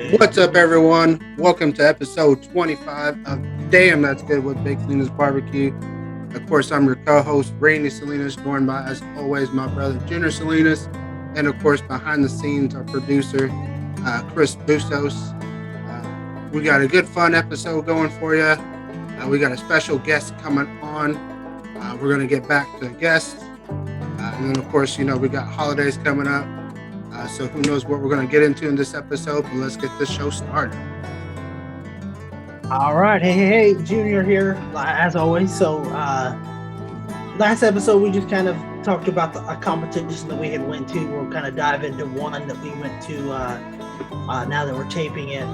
What's up, everyone? Welcome to episode 25 of Damn That's Good with Big Salinas Barbecue. Of course, I'm your co-host, Randy Salinas, joined by, as always, my brother, Junior Salinas, and of course, behind the scenes, our producer, Chris Bustos. Uh, we got a good, fun episode going for you. We got a special guest coming on. We're going to get back to the guests. And then, of course, we got holidays coming up. So who knows what we're going to get into in this episode, but let's get this show started. All right. Hey, Junior here, as always. So, last episode, we just kind of talked about a competition that we had went to. We'll kind of dive into one that we went to now that we're taping it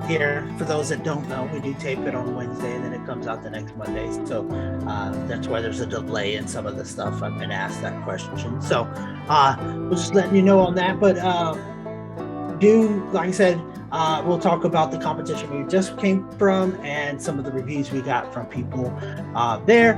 here. For those that don't know, we do tape it on Wednesday, and then it comes out the next Monday. So that's why there's a delay in some of the stuff. I've been asked that question. So we're just letting you know on that. But like I said, we'll talk about the competition we just came from and some of the reviews we got from people there.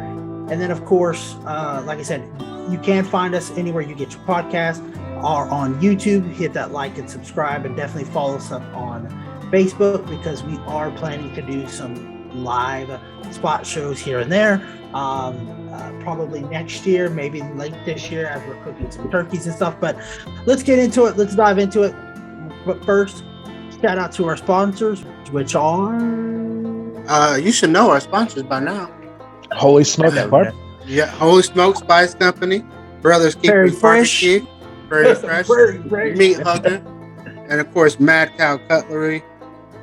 And then, of course, like I said, you can find us anywhere you get your podcast or on YouTube. Hit that like and subscribe, and definitely follow us up on Facebook, because we are planning to do some live spot shows here and there. Probably next year, maybe late this year, as we're cooking some turkeys and stuff. But let's get into it. Let's dive into it. But first, shout out to our sponsors, which are... you should know our sponsors by now. Holy Smokes Barbecue. Yeah, Holy Smokes Spice Company, Brothers Keepers Barbecue, Very Fresh, Meat Hugger, and of course Mad Cow Cutlery.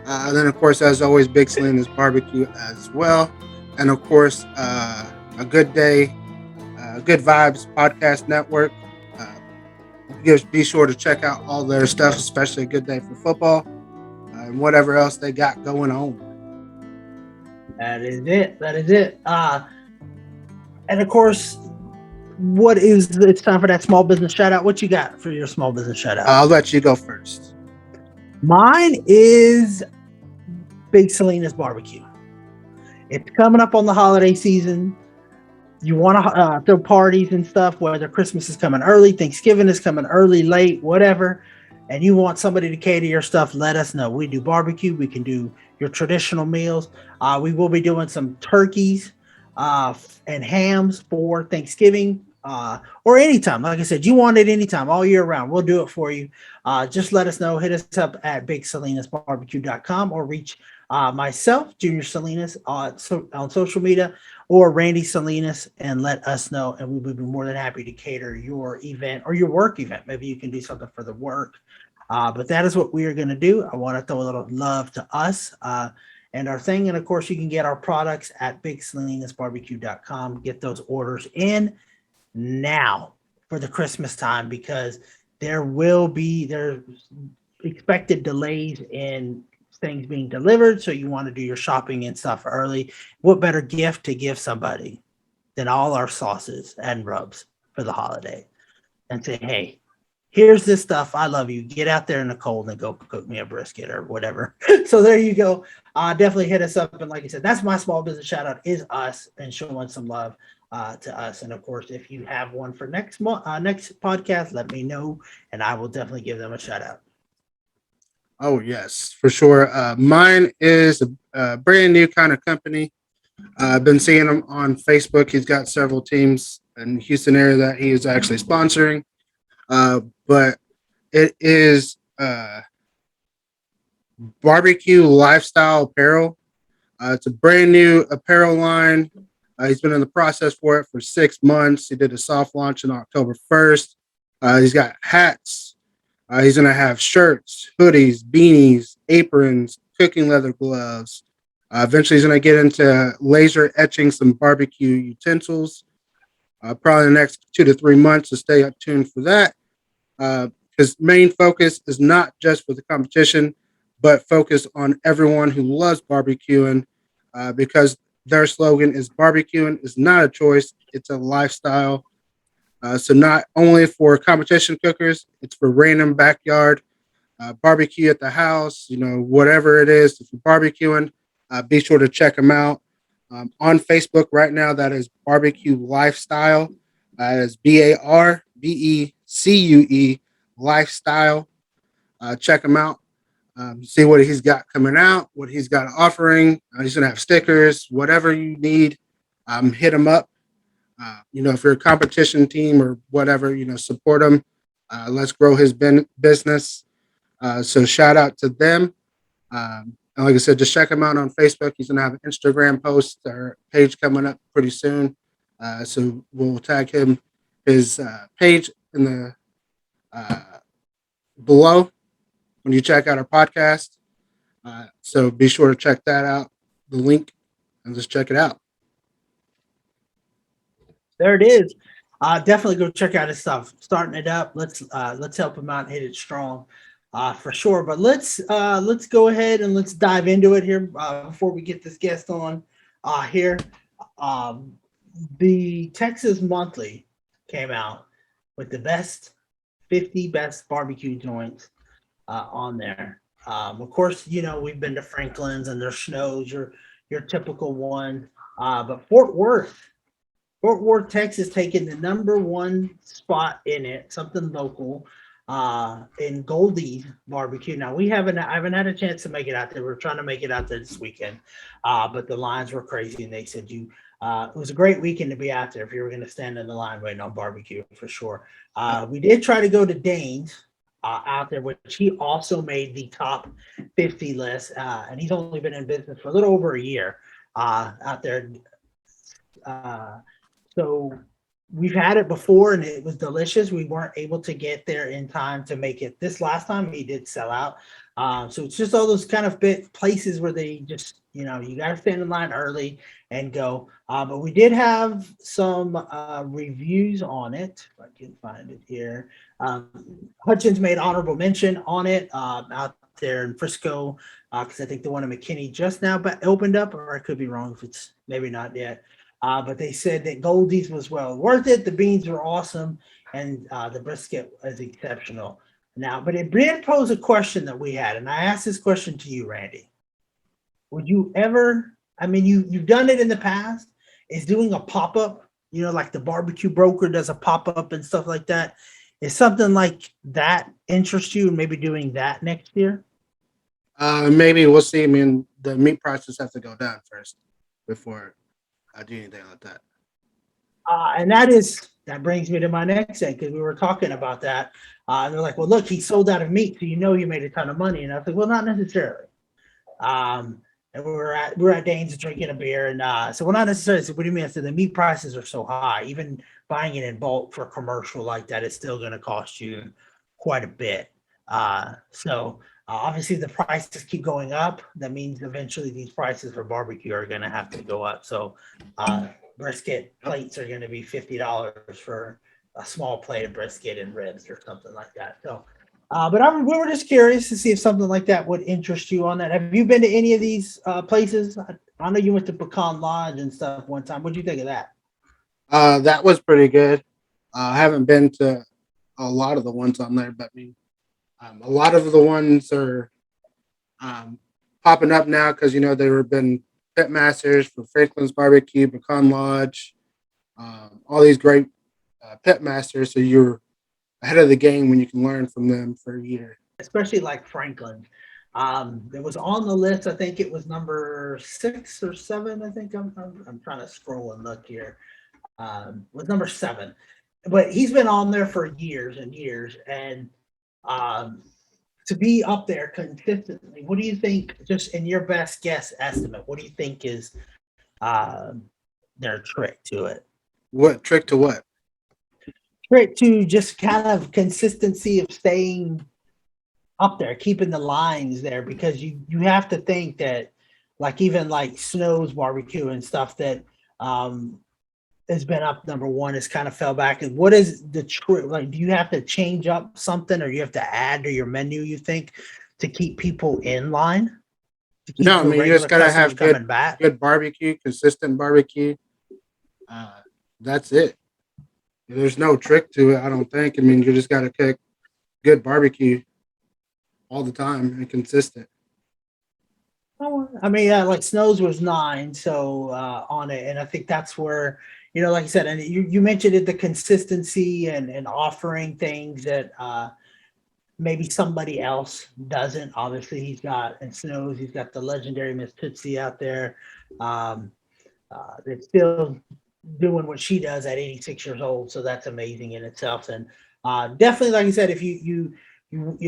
And then of course, as always, Big Salinas Barbecue as well. And of course, A Good Day, Good Vibes Podcast Network. Be sure to check out all their stuff, especially A Good Day for Football, and whatever else they got going on. That is it. And of course, it's time for that small business shout out. What you got for your small business shout out? I'll let you go first. Mine is Big Salinas Barbecue. It's coming up on the holiday season. You want to throw parties and stuff, whether Christmas is coming early, Thanksgiving is coming early, late, whatever, and you want somebody to cater your stuff, let us know. We do barbecue. We can do your traditional meals. We will be doing some turkeys and hams for Thanksgiving or anytime. Like I said, you want it anytime, all year round. We'll do it for you. Just let us know. Hit us up at BigSalinasBarbecue.com or reach myself, Junior Salinas, on social media, or Randy Salinas, and let us know, and we would be more than happy to cater your event or your work event. Maybe you can do something for the work. But that is what we are going to do. I want to throw a little love to us and our thing. And of course, you can get our products at BigSalinasBarbecue.com. Get those orders in now for the Christmas time, because there's expected delays in things being delivered. So you want to do your shopping and stuff early. What better gift to give somebody than all our sauces and rubs for the holiday, and say, hey, here's this stuff. I love you. Get out there in the cold and go cook me a brisket or whatever. So there you go. Definitely hit us up. And like I said, that's my small business shout out, is us, and showing some love to us. And of course, if you have one for next podcast, let me know, and I will definitely give them a shout out. Oh, yes, for sure. Mine is a brand new kind of company. I've been seeing him on Facebook. He's got several teams in the Houston area that he is actually sponsoring. But it is Barbecue Lifestyle Apparel. It's a brand new apparel line. He's been in the process for it for 6 months. He did a soft launch on October 1st. He's got hats. He's going to have shirts, hoodies, beanies, aprons, cooking leather gloves. Eventually, he's going to get into laser etching some barbecue utensils. Probably the next 2 to 3 months, so stay tuned for that. His main focus is not just for the competition, but focus on everyone who loves barbecuing, because their slogan is barbecuing is not a choice, it's a lifestyle. So not only for competition cookers, it's for random backyard barbecue at the house, whatever it is. If you're barbecuing, be sure to check them out. On Facebook right now, that is Barbecue Lifestyle. That is BARBECUE Lifestyle. Check them out. See what he's got coming out, what he's got offering. He's gonna have stickers, whatever you need. Hit him up. If you're a competition team or whatever, support him. Let's grow his business. So shout out to them. And like I said, just check him out on Facebook. He's gonna have an Instagram post or page coming up pretty soon. So we'll tag his page in the below when you check out our podcast. So be sure to check that out, the link, and just check it out. There it is. Definitely go check out his stuff. Starting it up. Let's help him out and hit it strong, for sure. But let's go ahead and let's dive into it here before we get this guest on here. The Texas Monthly came out with the best 50 best barbecue joints on there. Of course, we've been to Franklin's and their Snows, your typical one. But Fort Worth, Texas, taking the number one spot in it, something local, in Goldie's Barbecue. Now I haven't had a chance to make it out there. We're trying to make it out there this weekend, but the lines were crazy, and they said it was a great weekend to be out there if you were going to stand in the line waiting on barbecue for sure. We did try to go to Dane's out there, which he also made the top 50 list, and he's only been in business for a little over a year out there. So we've had it before and it was delicious. We weren't able to get there in time to make it. This last time he did sell out. So it's just all those kind of places where they just, you got to stand in line early and go. But we did have some reviews on it. If I can find it here. Hutchins made honorable mention on it out there in Frisco, because I think the one in McKinney just now opened up, or I could be wrong if it's maybe not yet. But they said that Goldie's was well worth it. The beans were awesome, and the brisket was exceptional. Now, but it did pose a question that we had, and I asked this question to you, Randy. Would you ever? I mean, you've done it in the past. Is doing a pop up, like the barbecue broker does a pop up and stuff like that. Is something like that interest you? Maybe doing that next year? Maybe we'll see. I mean, the meat prices have to go down first before I do anything like that. And that brings me to my next thing, because we were talking about that. And they're like, well, look, he sold out of meat, so you made a ton of money. And I was like, well, not necessarily. And we were at Dane's drinking a beer, and so well, not necessarily. So what do you mean? I said the meat prices are so high. Even buying it in bulk for a commercial like that is still going to cost you quite a bit. So obviously the prices keep going up. That means eventually these prices for barbecue are going to have to go up. So brisket plates are going to be $50 for a small plate of brisket and ribs or something like that. So, but we were just curious to see if something like that would interest you on that. Have you been to any of these places? I know you went to Pecan Lodge and stuff one time. What do you think of that? That was pretty good. I haven't been to a lot of the ones on there, but I mean, a lot of the ones are popping up now because there have been pit masters for Franklin's Barbecue, Pecan Lodge, all these great pit masters. So you're ahead of the game when you can learn from them for a year. Especially like Franklin. It was on the list. I think it was number 6 or 7. I think I'm trying to scroll and look here. Was number 7, but he's been on there for years and years, and to be up there consistently, what do you think, just in your best guess estimate, what do you think is their trick to it? What trick to what? Trick to just kind of consistency of staying up there, keeping the lines there, because you have to think that, like, even like Snow's Barbecue and stuff that has been up number 1 has kind of fell back. And what is the trick? Like, do you have to change up something, or you have to add to your menu, you think, to keep people in line? No, I mean, you just gotta have good barbecue, consistent barbecue. That's it. There's no trick to it, I don't think. I mean, you just gotta cook good barbecue all the time and consistent. I mean, like Snow's was 9, so on it, and I think that's where, like you said, and you mentioned it, the consistency and offering things that maybe somebody else doesn't. Obviously, he's got the legendary Miss Tootsie out there. That's still doing what she does at 86 years old. So that's amazing in itself. And definitely, like I said, if you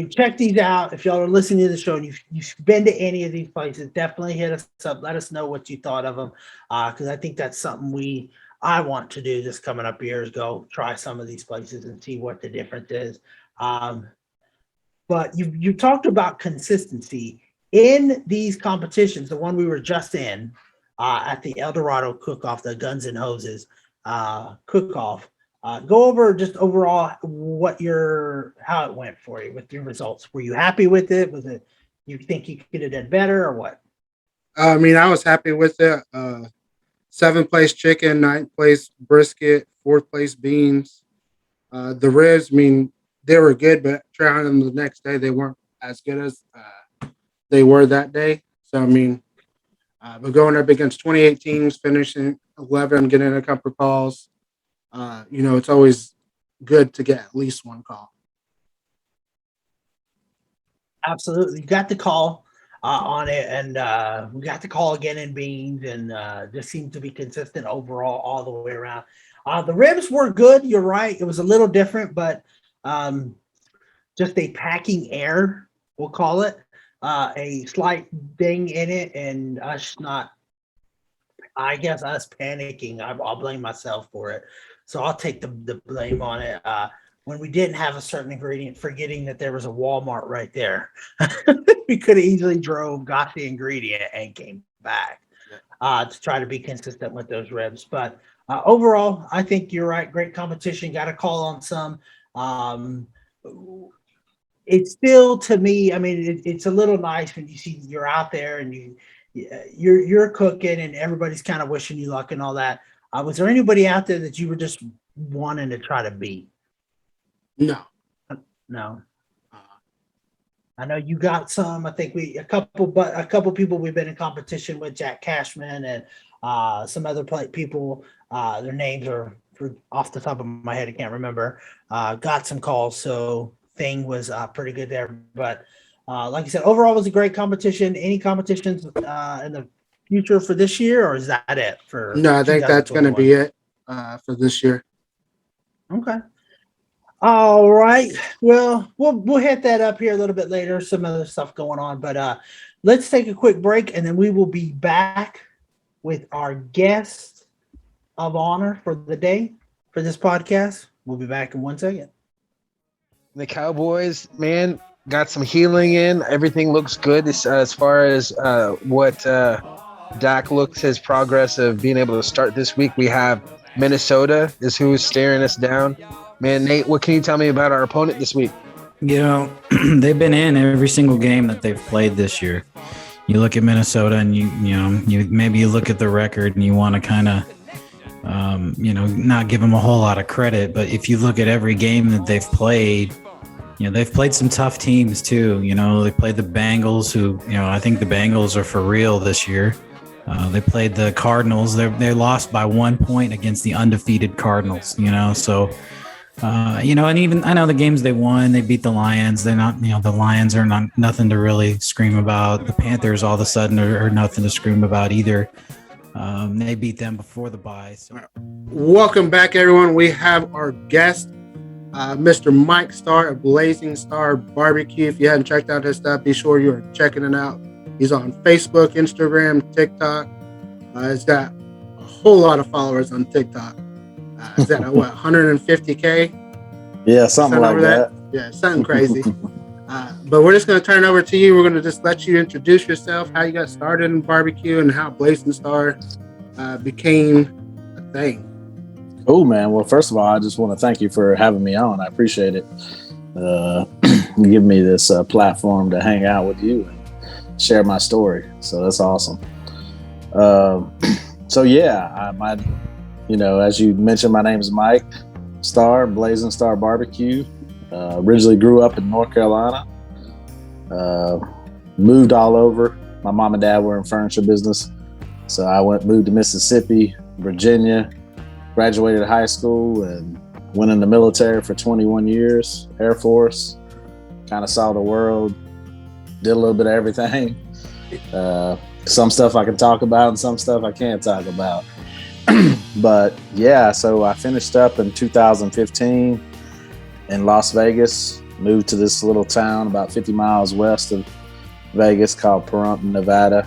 check these out, if y'all are listening to the show and you've been to any of these places, definitely hit us up. Let us know what you thought of them, because I think that's something I want to do this coming up years. Go try some of these places and see what the difference is. But you talked about consistency in these competitions. The one we were just in at the El Dorado Cook-Off, the Guns and Hoses Cook-Off. Go over just overall how it went for you with your results. Were you happy with it? Was it you think you could have done better or what? I mean, I was happy with it. 7th place chicken, 9th place brisket, 4th place beans. The ribs, I mean, they were good, but trying them the next day, they weren't as good as they were that day. So, I mean, but going up against 28 teams, finishing 11, getting a couple of calls, it's always good to get at least one call. Absolutely. You got the call on it, and we got the call again in beans, and just seemed to be consistent overall all the way around. The ribs were good. You're right. It was a little different, but just a packing air, we'll call it, a slight ding in it, and us panicking. I'll blame myself for it. So I'll take the blame on it. When we didn't have a certain ingredient, forgetting that there was a Walmart right there. We could have easily got the ingredient and came back to try to be consistent with those ribs. But overall, I think you're right. Great competition. Got a call on some. It's still, to me, I mean, it's a little nice when you see you're out there and you're cooking and everybody's kind of wishing you luck and all that. Was there anybody out there that you were just wanting to try to beat? No. I know you got some. I think a couple people we've been in competition with, Jack Cashman and some other people. Their names are off the top of my head. I can't remember. Got some calls, so thing was pretty good there. But like I said, overall it was a great competition. Any competitions in the future for this year, or is that it for? No, I think that's going to be it for this year. Okay. All right. Well, we'll hit that up here a little bit later. Some other stuff going on, but let's take a quick break, and then we will be back with our guest of honor for the day for this podcast. We'll be back in 1 second. The Cowboys, man, got some healing in. Everything looks good as far as what Dak looks his progress of being able to start this week. We have Minnesota is who's staring us down. Man, Nate, what can you tell me about our opponent this week? They've been in every single game that they've played this year. You look at Minnesota and you maybe look at the record and you want to kind of not give them a whole lot of credit, but if you look at every game that they've played, they've played some tough teams too. They played the Bengals, who, I think the Bengals are for real this year. They played the Cardinals. They lost by 1 point against the undefeated Cardinals, so, and even I know the games they won, they beat the Lions. They're not, the Lions are not nothing to really scream about. The Panthers all of a sudden are nothing to scream about either. They beat them before the bye. So. Welcome back, everyone. We have our guest, Mr. Mike Starr of Blazing Starr BBQ. If you hadn't checked out his stuff, be sure you're checking it out. He's on Facebook, Instagram, TikTok. He's got a whole lot of followers on TikTok. Is that 150K? Yeah, something like that. Yeah, something crazy. But we're just going to turn it over to you. We're going to just let you introduce yourself, how you got started in barbecue, and how Blazing Starr became a thing. Oh, man. Well, first of all, I just want to thank you for having me on. I appreciate it. Give me this platform to hang out with you and share my story. So that's awesome. As you mentioned, my name is Mike Starr, Blazing Starr BBQ. Originally grew up in North Carolina. Moved all over. My mom and dad were in furniture business. So I moved to Mississippi, Virginia, graduated high school and went in the military for 21 years, Air Force. kind of saw the world, did a little bit of everything. Some stuff I can talk about and some stuff I can't talk about. But yeah, so I finished up in 2015 in Las Vegas, moved to this little town about 50 miles west of Vegas called Pahrump, Nevada.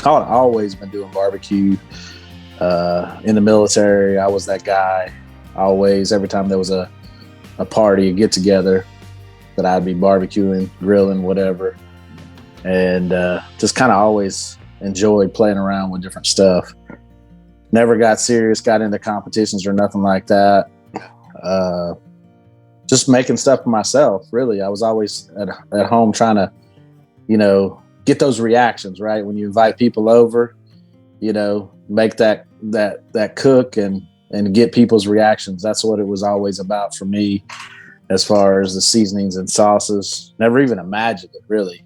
Always been doing barbecue. In the military, I was that guy. Always, every time there was a party, a get together, that I'd be barbecuing, grilling, whatever. And just kind of always enjoyed playing around with different stuff. Never got serious, got into competitions or nothing like that. Just making stuff for myself, really. I was always at home trying to, get those reactions, right? When you invite people over, make that cook and get people's reactions. That's what it was always about for me, as far as the seasonings and sauces. Never even imagined it, really.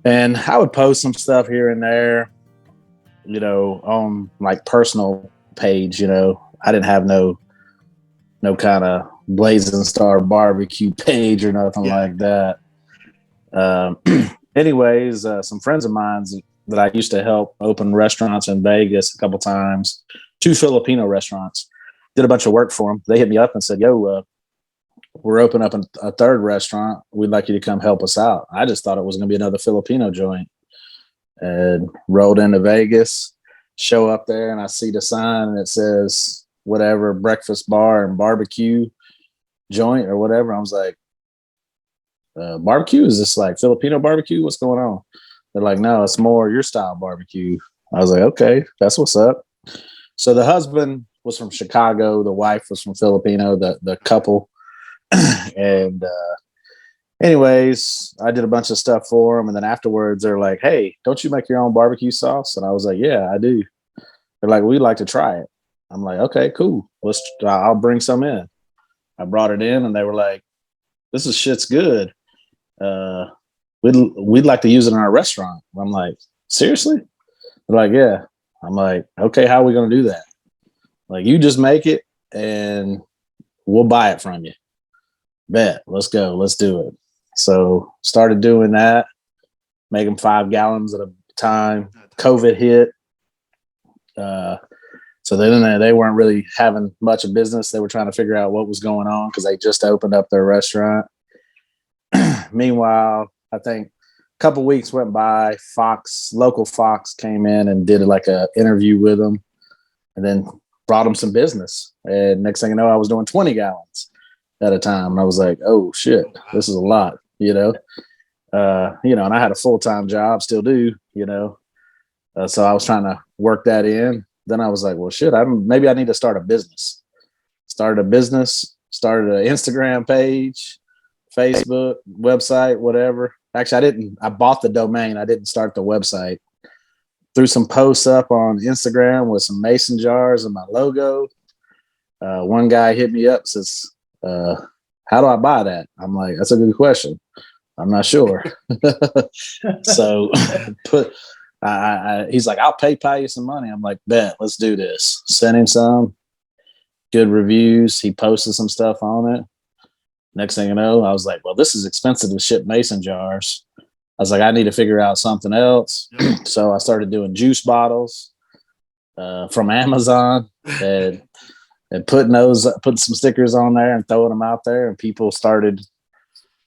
And I would post some stuff here and there, on like personal page. I didn't have no kind of Blazing Starr barbecue page or nothing like that. Anyways, some friends of mine that I used to help open restaurants in Vegas a couple times, 2 Filipino restaurants, did a bunch of work for them. They hit me up and said, yo, we're opening up a 3rd restaurant. We'd like you to come help us out. I just thought it was going to be another Filipino joint, and rolled into Vegas, show up there, and I see the sign and it says whatever, breakfast bar and barbecue joint or whatever. I was like, barbecue? Is this like Filipino barbecue? What's going on? They're like, no, it's more your style barbecue. I was like, okay, that's what's up. So the husband was from Chicago. The wife was from Filipino, the couple. And anyways, I did a bunch of stuff for them. And then afterwards, they're like, hey, don't you make your own barbecue sauce? And I was like, yeah, I do. They're like, we'd like to try it. I'm like, okay, cool. I'll bring some in. I brought it in and they were like, shit's good. We'd like to use it in our restaurant. I'm like, seriously? They're like, yeah. I'm like, okay, how are we going to do that? Like, you just make it and we'll buy it from you. Bet. Let's go. Let's do it. So started doing that, making 5 gallons at a time. COVID hit. So then they weren't really having much of business. They were trying to figure out what was going on because they just opened up their restaurant. Meanwhile, I think a couple weeks went by. Local Fox came in and did like a interview with them, and then brought them some business. And next thing you know, I was doing 20 gallons at a time, and I was like, "Oh shit, this is a lot," And I had a full-time job, still do, So I was trying to work that in. Then I was like, "Well, shit, maybe I need to start a business." Started an Instagram page, Facebook, website, whatever. Actually, I bought the domain. I didn't start the website. Threw some posts up on Instagram with some mason jars and my logo. One guy hit me up, says, how do I buy that? I'm like, that's a good question. I'm not sure. So he's like, I'll PayPal you some money. I'm like, bet, let's do this. Sent him some good reviews. He posted some stuff on it. Next thing you know, I was like, well, this is expensive to ship mason jars. I was like, I need to figure out something else. So I started doing juice bottles from Amazon and putting some stickers on there and throwing them out there. And people started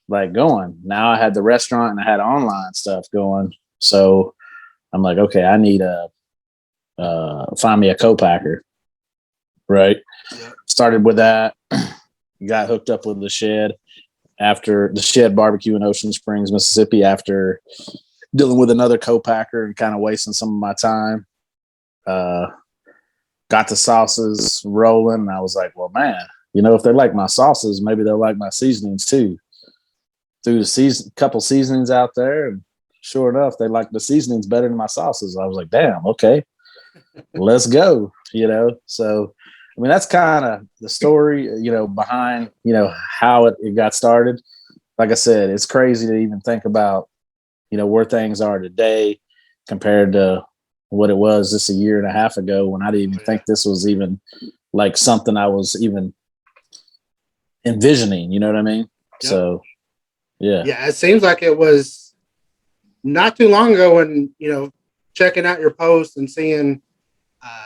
like going. Now I had the restaurant and I had online stuff going. So I'm like, okay, I need find me a co-packer. Right. Yeah. Started with that. Got hooked up with the Shed barbecue in Ocean Springs, Mississippi, after dealing with another co-packer and kind of wasting some of my time. Got the sauces rolling. I was like, well, man, if they like my sauces, maybe they'll like my seasonings too. Threw couple seasonings out there, and sure enough, they liked the seasonings better than my sauces. I was like, damn, okay, let's go. So I mean, that's kind of the story, behind, how it got started. Like I said, it's crazy to even think about, where things are today compared to what it was just a year and a half ago, when I didn't even think this was even like something I was even envisioning. You know what I mean? Yep. So Yeah. Yeah, it seems like it was not too long ago when, checking out your post and seeing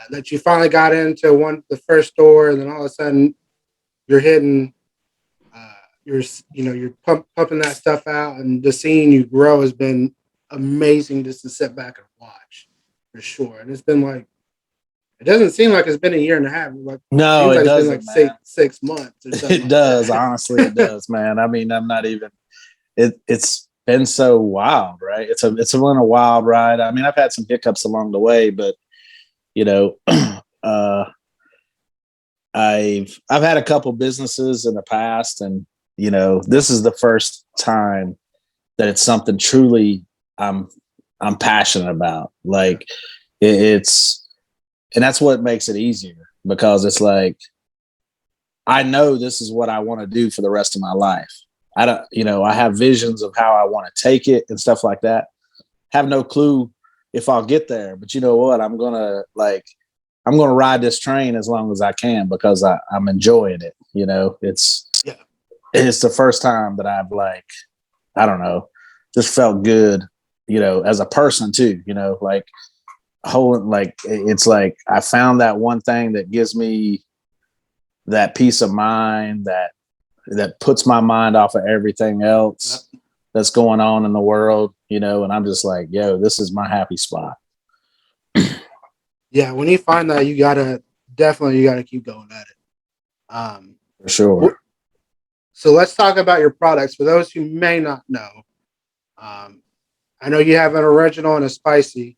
that you finally got into the first store, and then all of a sudden you're hitting, you're pumping that stuff out, and just seeing you grow has been amazing just to sit back and watch for sure. And it's been like, it doesn't seem like it's been a year and a half. Like, No, it it seems like doesn't, it's been like man. six months or something. It like does. that. Honestly, it does, man. I mean, I'm not even. It's been so wild, right? It's been a wild ride. I mean, I've had some hiccups along the way, but uh, I've had a couple businesses in the past, and this is the first time that it's something truly I'm passionate about. Like it's, and that's what makes it easier, because it's like I know this is what I want to do for the rest of my life. I don't, I have visions of how I want to take it and stuff like that. Have no clue if I'll get there, but you know what? I'm gonna ride this train as long as I can, because I'm enjoying it. It's the first time that I've I don't know, just felt good, as a person too, it's like I found that one thing that gives me that peace of mind that puts my mind off of everything else that's going on in the world, and I'm just like, yo, this is my happy spot. Yeah, when you find that, you gotta keep going at it. For sure. So let's talk about your products. For those who may not know, I know you have an original and a spicy.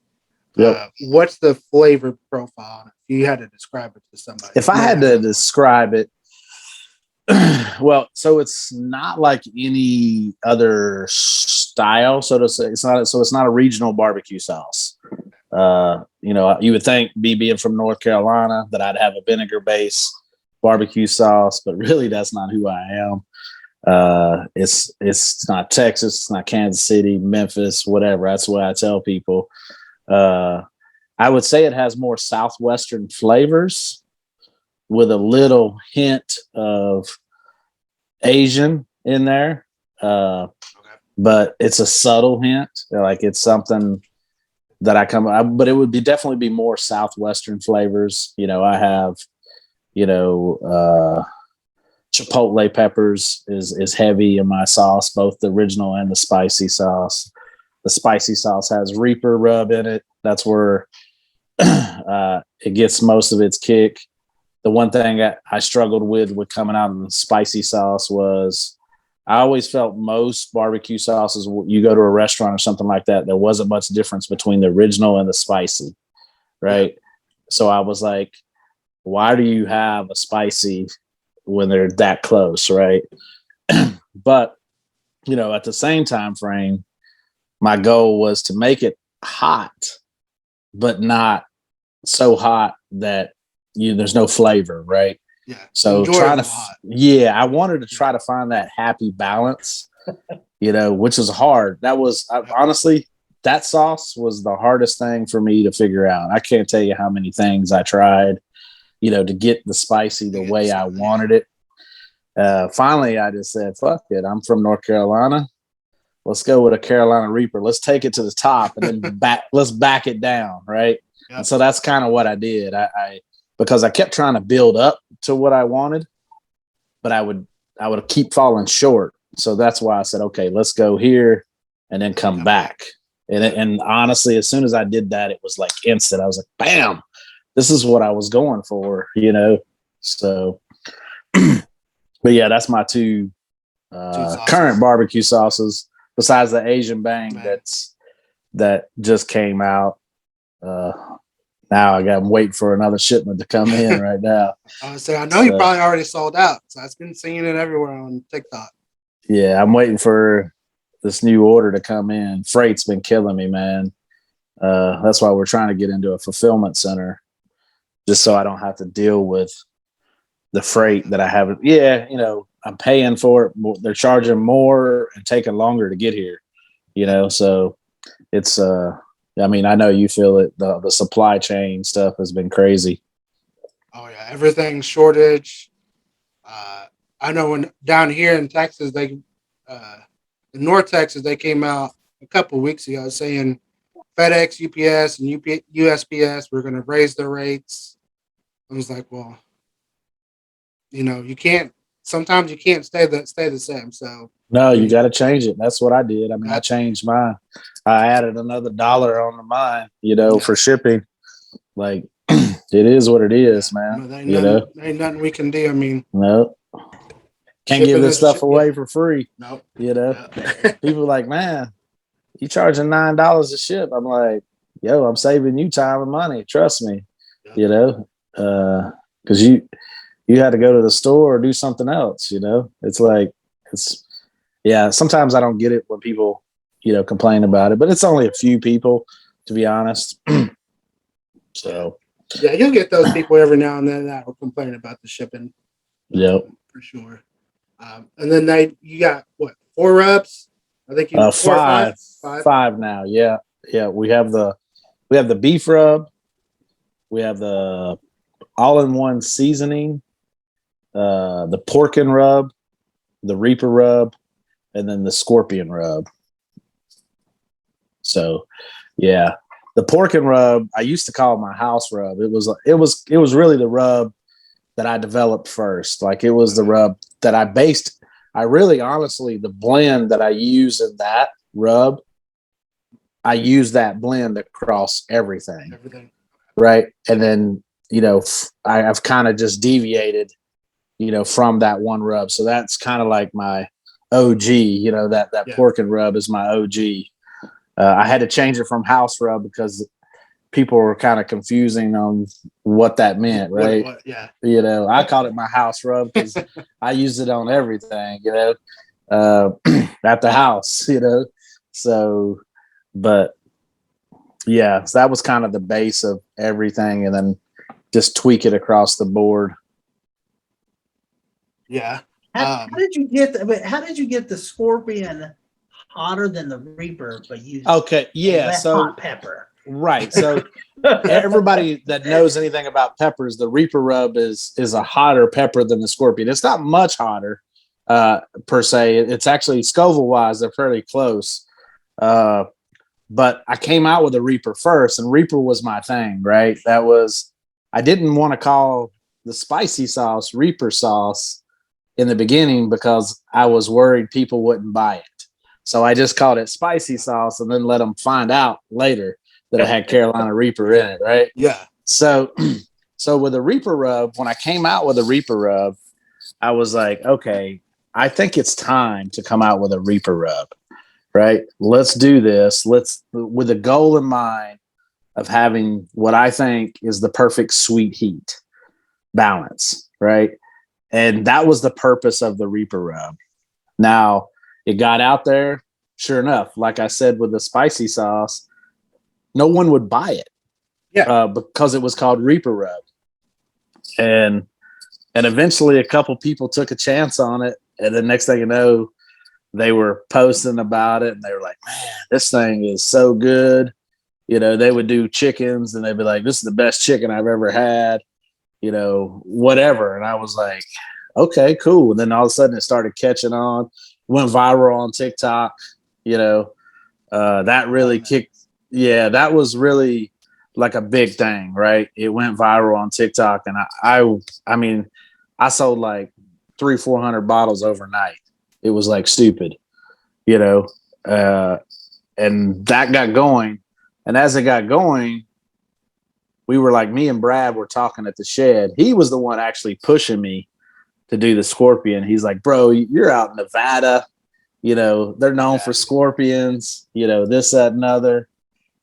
Yep. What's the flavor profile on it? If you had to describe it to somebody. If I had to describe it, well, so it's not like any other style, so to say. It's not a regional barbecue sauce. You would think, me being from North Carolina, that I'd have a vinegar base barbecue sauce, but really that's not who I am. It's not Texas, it's not Kansas City, Memphis, whatever. That's what I tell people. I would say it has more Southwestern flavors with a little hint of Asian in there. But it's a subtle hint. Like, it's something that but it would definitely be more Southwestern flavors. I have, Chipotle peppers is heavy in my sauce, both the original and the spicy sauce. The spicy sauce has Reaper rub in it. That's where it gets most of its kick. The one thing I struggled with coming out of the spicy sauce was I always felt most barbecue sauces, you go to a restaurant or something like that, there wasn't much difference between the original and the spicy, right? Yeah. So I was like, why do you have a spicy when they're that close, right? But, at the same time frame, my goal was to make it hot, but not so hot that there's no flavor, right? Yeah. So I wanted to try to find that happy balance, which was hard. That was honestly, that sauce was the hardest thing for me to figure out. I can't tell you how many things I tried, to get the spicy the way I wanted it. Finally, I just said, fuck it. I'm from North Carolina. Let's go with a Carolina Reaper. Let's take it to the top and then let's back it down. Right. Yep. And so that's kind of what I did. Because I kept trying to build up to what I wanted, but I would keep falling short. So that's why I said, okay, let's go here and then come back. And honestly, as soon as I did that, it was like instant. I was like, bam, this is what I was going for, So, but yeah, that's my two current barbecue sauces, besides the Asian Bang that just came out. Now I'm waiting for another shipment to come in right now. I know you probably already sold out. So I've been seeing it everywhere on TikTok. Yeah, I'm waiting for this new order to come in. Freight's been killing me, man. That's why we're trying to get into a fulfillment center, just so I don't have to deal with the freight that I haven't. Yeah, I'm paying for it. They're charging more and taking longer to get here. So it's I mean, I know you feel it. The supply chain stuff has been crazy. Oh yeah, everything's shortage. I know when down here in Texas, they in North Texas, they came out a couple weeks ago saying FedEx, UPS, and USPS were going to raise their rates. I was like, well, you can't. Sometimes you can't stay the same. So No, you got to change it. That's what I did. I mean, I changed mine. I added another $1 on mine, for shipping. Like, it is what it is, man. There ain't nothing we can do. I mean, no, can't give this stuff away for free. Nope. People are like, man, you charging $9 a ship. I'm like, yo, I'm saving you time and money. Trust me, because you had to go to the store or do something else. It's like sometimes I don't get it when people complain about it, but it's only a few people, to be honest. So yeah, you'll get those people every now and then that will complain about the shipping. Yep, for sure. And then you got what, 4 rubs? I think you 5. 5 now. Yeah. We have the beef rub. We have the all-in-one seasoning, the pork and rub, the Reaper rub, and then the scorpion rub. So, yeah, the pork and rub I used to call my house rub. It was really the rub that I developed first. Like, it was the rub that I based. I really, honestly, the blend that I use in that rub, I use that blend across everything. Right. And then, I've kind of just deviated, from that one rub. So that's kind of like my OG, that pork and rub is my OG. I had to change it from house rub because people were kind of confusing on what that meant, right? I called it my house rub because I used it on everything, at the house, So, but yeah, so that was kind of the base of everything, and then just tweak it across the board. Yeah. How did you get the scorpion hotter than the Reaper, but you less hot pepper? Right. So everybody that knows anything about peppers, the Reaper rub is a hotter pepper than the scorpion. It's not much hotter per se. It's actually Scoville wise, they're fairly close. But I came out with a Reaper first, and Reaper was my thing, right? I didn't want to call the spicy sauce Reaper sauce in the beginning because I was worried people wouldn't buy it. So I just called it spicy sauce and then let them find out later that it had Carolina Reaper in it, right? Yeah. So with the Reaper rub, when I came out with a Reaper rub, I was like, okay, I think it's time to come out with a Reaper rub, right? Let's do this. With a goal in mind of having what I think is the perfect sweet heat balance, right? And that was the purpose of the Reaper rub. Now, it got out there, sure enough, like I said with the spicy sauce, no one would buy it. Yeah. Because it was called Reaper rub. And eventually a couple people took a chance on it. And the next thing you know, they were posting about it and they were like, man, this thing is so good. They would do chickens and they'd be like, this is the best chicken I've ever had, whatever. And I was like, okay, cool. And then all of a sudden it started catching on, went viral on TikTok, that really kicked. Yeah, that was really like a big thing, right? It went viral on TikTok, and I mean, I sold like 300-400 bottles overnight. It was like stupid, and that got going. And as it got going, we were like, me and Brad were talking at the shed. He was the one actually pushing me to do the scorpion. He's like, bro, you're out in Nevada. They're known for scorpions, this, that, and other.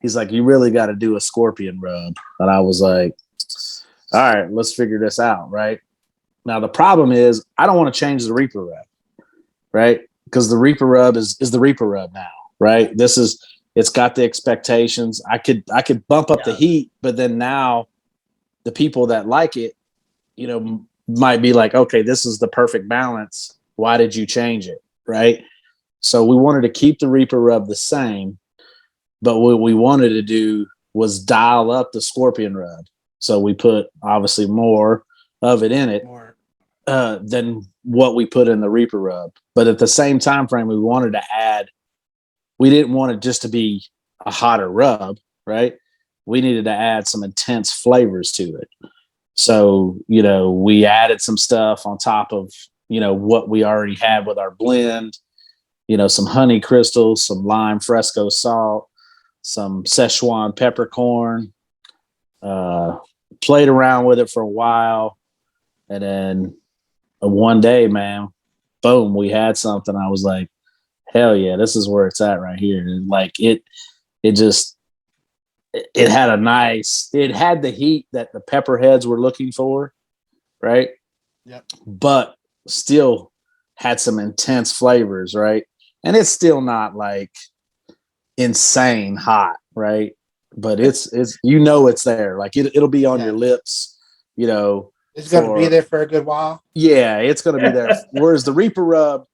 He's like, you really got to do a scorpion rub. And I was like, all right, let's figure this out. Right now, the problem is I don't want to change the Reaper rub, right? Because the Reaper rub is the Reaper rub now, right? It's got the expectations. I could bump up the heat, but then now the people that like it, might be like, okay, this is the perfect balance. Why did you change it? Right. So we wanted to keep the Reaper rub the same, but what we wanted to do was dial up the scorpion rub. So we put obviously more of it in it. than what we put in the Reaper rub. But at the same time frame, we wanted to add. We didn't want it just to be a hotter rub, right? We needed to add some intense flavors to it. So, we added some stuff on top of, what we already had with our blend, some honey crystals, some lime fresco salt, some Szechuan peppercorn, played around with it for a while. And then one day, man, boom, we had something. I was like, hell yeah, this is where it's at right here. And like it had the heat that the pepperheads were looking for, right? Yep. But still had some intense flavors, right? And it's still not like insane hot, right? But it's it's there. Like it'll be on your lips, It's going to be there for a good while. Yeah, it's going to be there. Whereas the Reaper rub,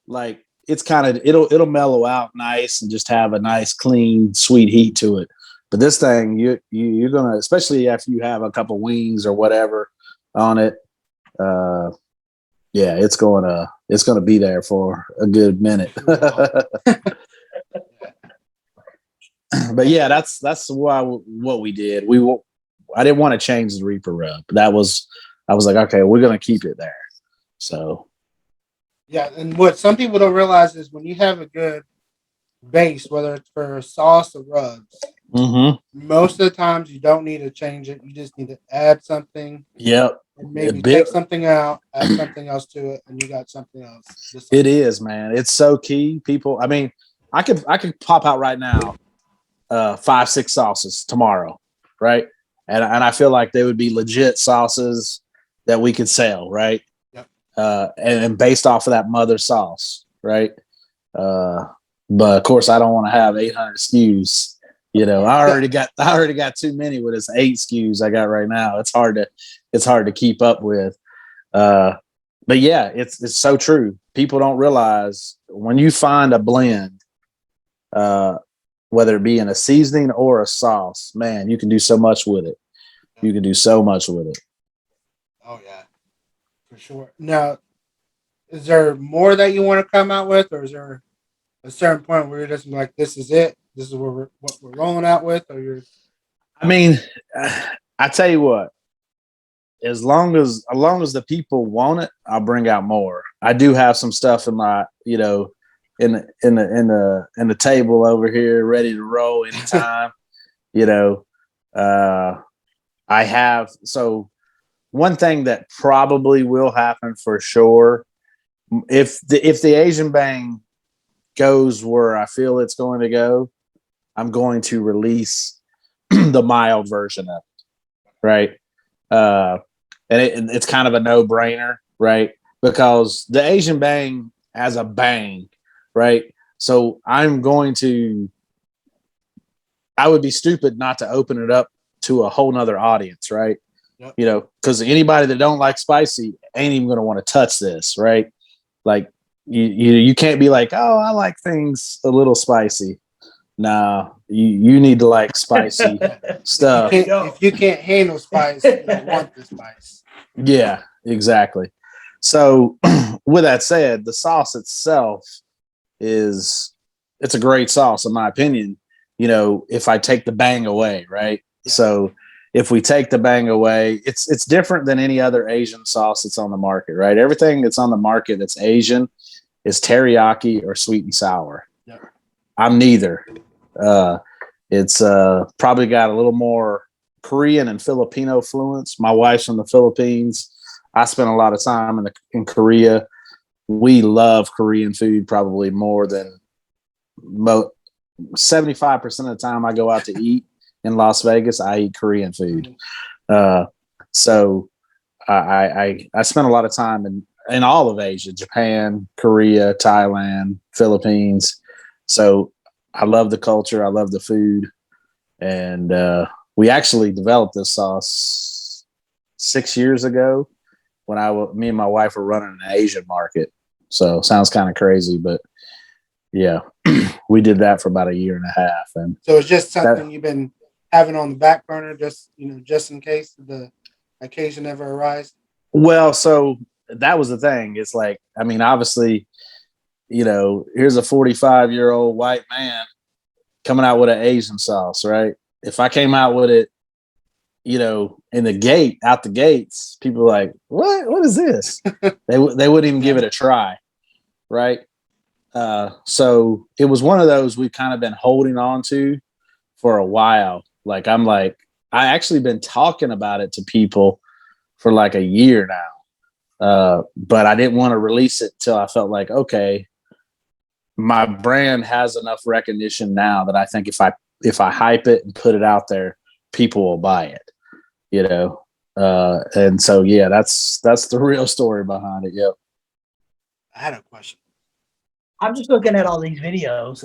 like it's kind of it'll mellow out nice and just have a nice, clean, sweet heat to it. But this thing, you're gonna, especially after you have a couple wings or whatever on it, it's gonna be there for a good minute. But yeah, that's what we did. I didn't want to change the Reaper rub. I was like, okay, we're gonna keep it there. So yeah, and what some people don't realize is when you have a good base, whether it's for sauce or rubs, most of the times you don't need to change it. You just need to add something. Yep. And maybe take something out, add something else to it, and you got something else. It is, man. It's so key. People, I mean, I could pop out right now 5-6 sauces tomorrow, right? And I feel like they would be legit sauces that we could sell, right? Yep. And based off of that mother sauce, right? But of course, I don't want to have 800 SKUs. I already got too many with this 8 SKUs I got right now. It's hard to keep up with. But yeah, it's so true. People don't realize when you find a blend, whether it be in a seasoning or a sauce, man, you can do so much with it. You can do so much with it. Oh yeah, for sure. Now, is there more that you want to come out with, or is there a certain point where you're just like, this is it? This is what we're rolling out with, or you're? I mean, I tell you what. As long as the people want it, I'll bring out more. I do have some stuff in my, in the table over here, ready to roll anytime. I have. So one thing that probably will happen for sure, if the Asian Bang goes where I feel it's going to go, I'm going to release the mild version of it, right? And it's kind of a no-brainer, right? Because the Asian Bang has a bang, right? So I would be stupid not to open it up to a whole nother audience, right? Yep. Because anybody that don't like spicy ain't even going to want to touch this, right? Like you can't be like, oh, I like things a little spicy. Nah, you need to like spicy stuff. If you can't handle spice, you don't want the spice. Yeah, exactly. So with that said, the sauce itself it's a great sauce in my opinion, if I take the bang away, right? Yeah. So if we take the bang away, it's different than any other Asian sauce that's on the market, right? Everything that's on the market that's Asian is teriyaki or sweet and sour. Yeah. I'm neither. It's probably got a little more Korean and Filipino fluence. My wife's from the Philippines. I spent a lot of time in Korea. We love Korean food probably more than 75% of the time I go out to eat in Las Vegas, I eat Korean food. So I spent a lot of time in all of Asia, Japan, Korea, Thailand, Philippines. So I love the culture. I love the food. And we actually developed this sauce 6 years ago when me and my wife were running an Asian market. So sounds kind of crazy, but yeah, we did that for about a year and a half. And so it's just something you've been having on the back burner, just in case the occasion ever arises. Well, so that was the thing. It's like, I mean, obviously, here's a 45-year-old white man coming out with an Asian sauce, right? If I came out with it, in out the gates, people are like, what is this? they wouldn't even give it a try. Right. So it was one of those we've kind of been holding on to for a while. Like, I actually been talking about it to people for like a year now. But I didn't want to release it till I felt like, okay, my brand has enough recognition now that I think if I hype it and put it out there, people will buy it, and so, yeah, that's the real story behind it. Yep. I had a question. I'm just looking at all these videos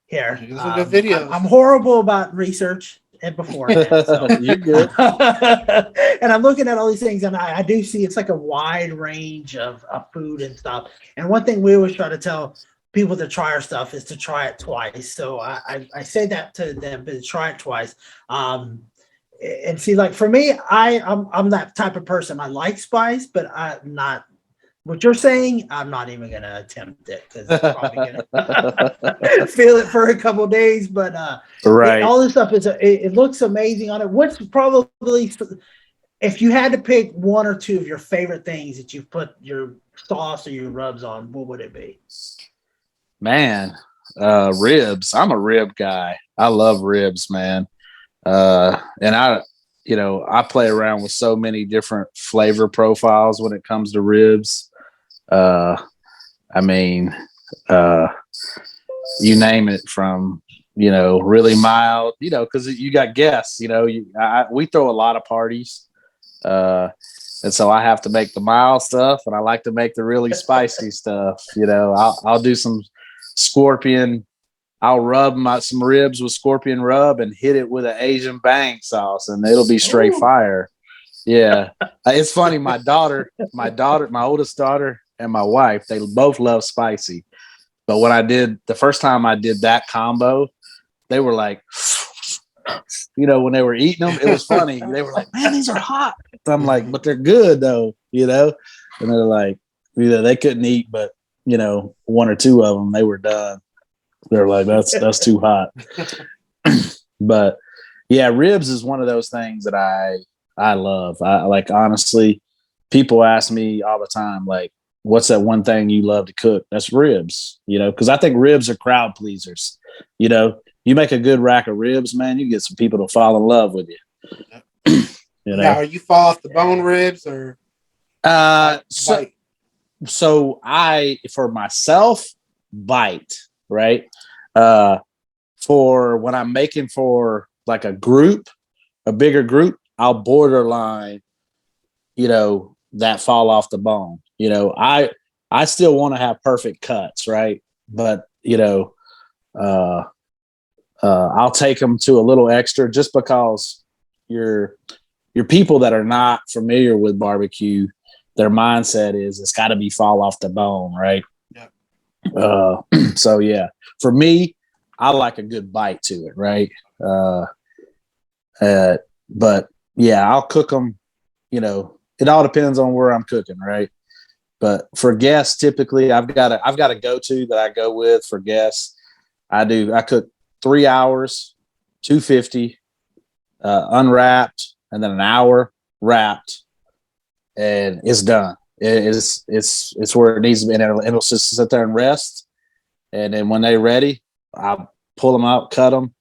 here. These are good videos. I'm horrible about research and beforehand. So. You're good. And I'm looking at all these things, and I do see it's like a wide range of food and stuff. And one thing we always try to tell people to try our stuff is to try it twice. So I say that to them, but try it twice. And see, like for me, I'm that type of person. I like spice, but I'm not. What you're saying, I'm not even gonna attempt it because I'm probably gonna feel it for a couple of days. But right, all this stuff it looks amazing on it. What's probably, if you had to pick one or two of your favorite things that you've put your sauce or your rubs on, what would it be? Man, ribs. I'm a rib guy. I love ribs, man. And I play around with so many different flavor profiles when it comes to ribs. I mean, you name it, from, really mild, because you got guests, we throw a lot of parties. And so I have to make the mild stuff, and I like to make the really spicy stuff. I'll do some scorpion. I'll rub some ribs with scorpion rub and hit it with an Asian bang sauce, and it'll be straight fire. Yeah. It's funny. My oldest daughter and my wife, they both love spicy. But the first time I did that combo, they were like, when they were eating them, it was funny. They were like, man, these are hot. I'm like, but they're good though, and they're like, they couldn't eat, but one or two of them, they were done. They're like, that's too hot. But yeah, ribs is one of those things that I love. I like, honestly, people ask me all the time, like, what's that one thing you love to cook? That's ribs, because I think ribs are crowd pleasers. You make a good rack of ribs, man, you get some people to fall in love with you. Now, are you fall off the bone ribs or? So I, for myself, bite, right? For when I'm making for like a bigger group, I'll borderline, that fall off the bone. I still want to have perfect cuts, right? But, I'll take them to a little extra just because your people that are not familiar with barbecue, their mindset is it's got to be fall off the bone, right? Yeah. So yeah, for me, I like a good bite to it, right? But yeah, I'll cook them. It all depends on where I'm cooking, right? But for guests, typically I've got a go-to that I go with for guests. I cook 3 hours, 250, unwrapped, and then an hour wrapped, and it's done. It's where it needs to be, and it'll just sit there and rest. And then when they're ready, I'll pull them out, cut them.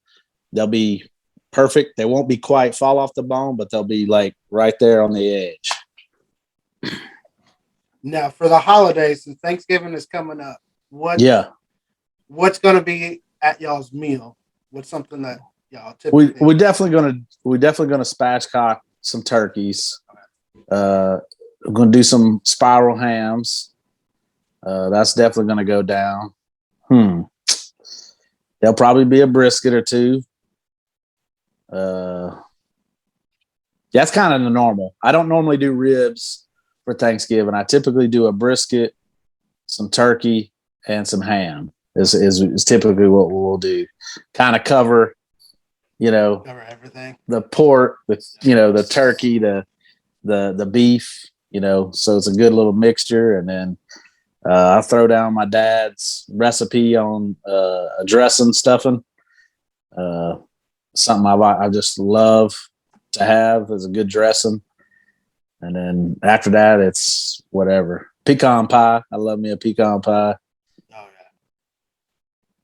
They'll be perfect. They won't be quite fall off the bone, but they'll be like right there on the edge. Now, for the holidays, and Thanksgiving is coming up, what's going to be at y'all's meal? What's something that y'all typically? We're definitely gonna spatchcock some turkeys. We're gonna do some spiral hams. That's definitely gonna go down. There'll probably be a brisket or two. That's kind of the normal. I don't normally do ribs for Thanksgiving. I typically do a brisket, some turkey, and some ham. Is typically what we'll do. Kind of cover everything. The pork, the turkey, the beef, so it's a good little mixture. And then I throw down my dad's recipe on a dressing stuffing. Something I just love to have is a good dressing. And then after that, it's whatever. Pecan pie. I love me a pecan pie. Oh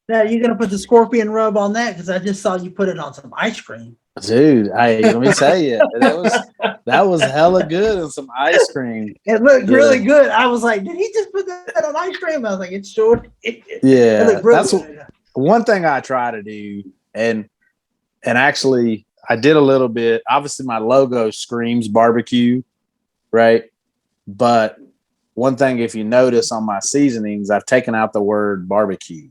Now you're gonna put the scorpion rub on that because I just saw you put it on some ice cream. Dude, let me tell you, that was hella good and some ice cream. It looked really good. I was like, did he just put that on ice cream? I was like, it's sure. Yeah, really that's good. one thing I try to do, and actually I did a little bit. Obviously, my logo screams barbecue, right? But one thing, if you notice on my seasonings, I've taken out the word barbecue.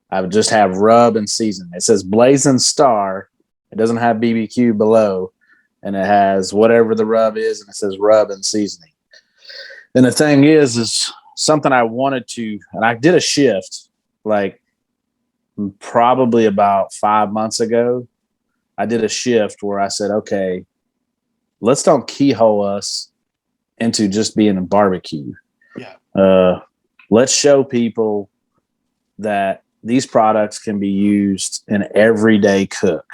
I would just have rub and season. It says Blazing Starr. It doesn't have BBQ below, and it has whatever the rub is, and it says rub and seasoning. And the thing is something I wanted to, and I did a shift like probably about 5 months ago. I did a shift where I said, okay, let's don't keyhole us into just being a barbecue. Yeah. Let's show people that these products can be used in everyday cook,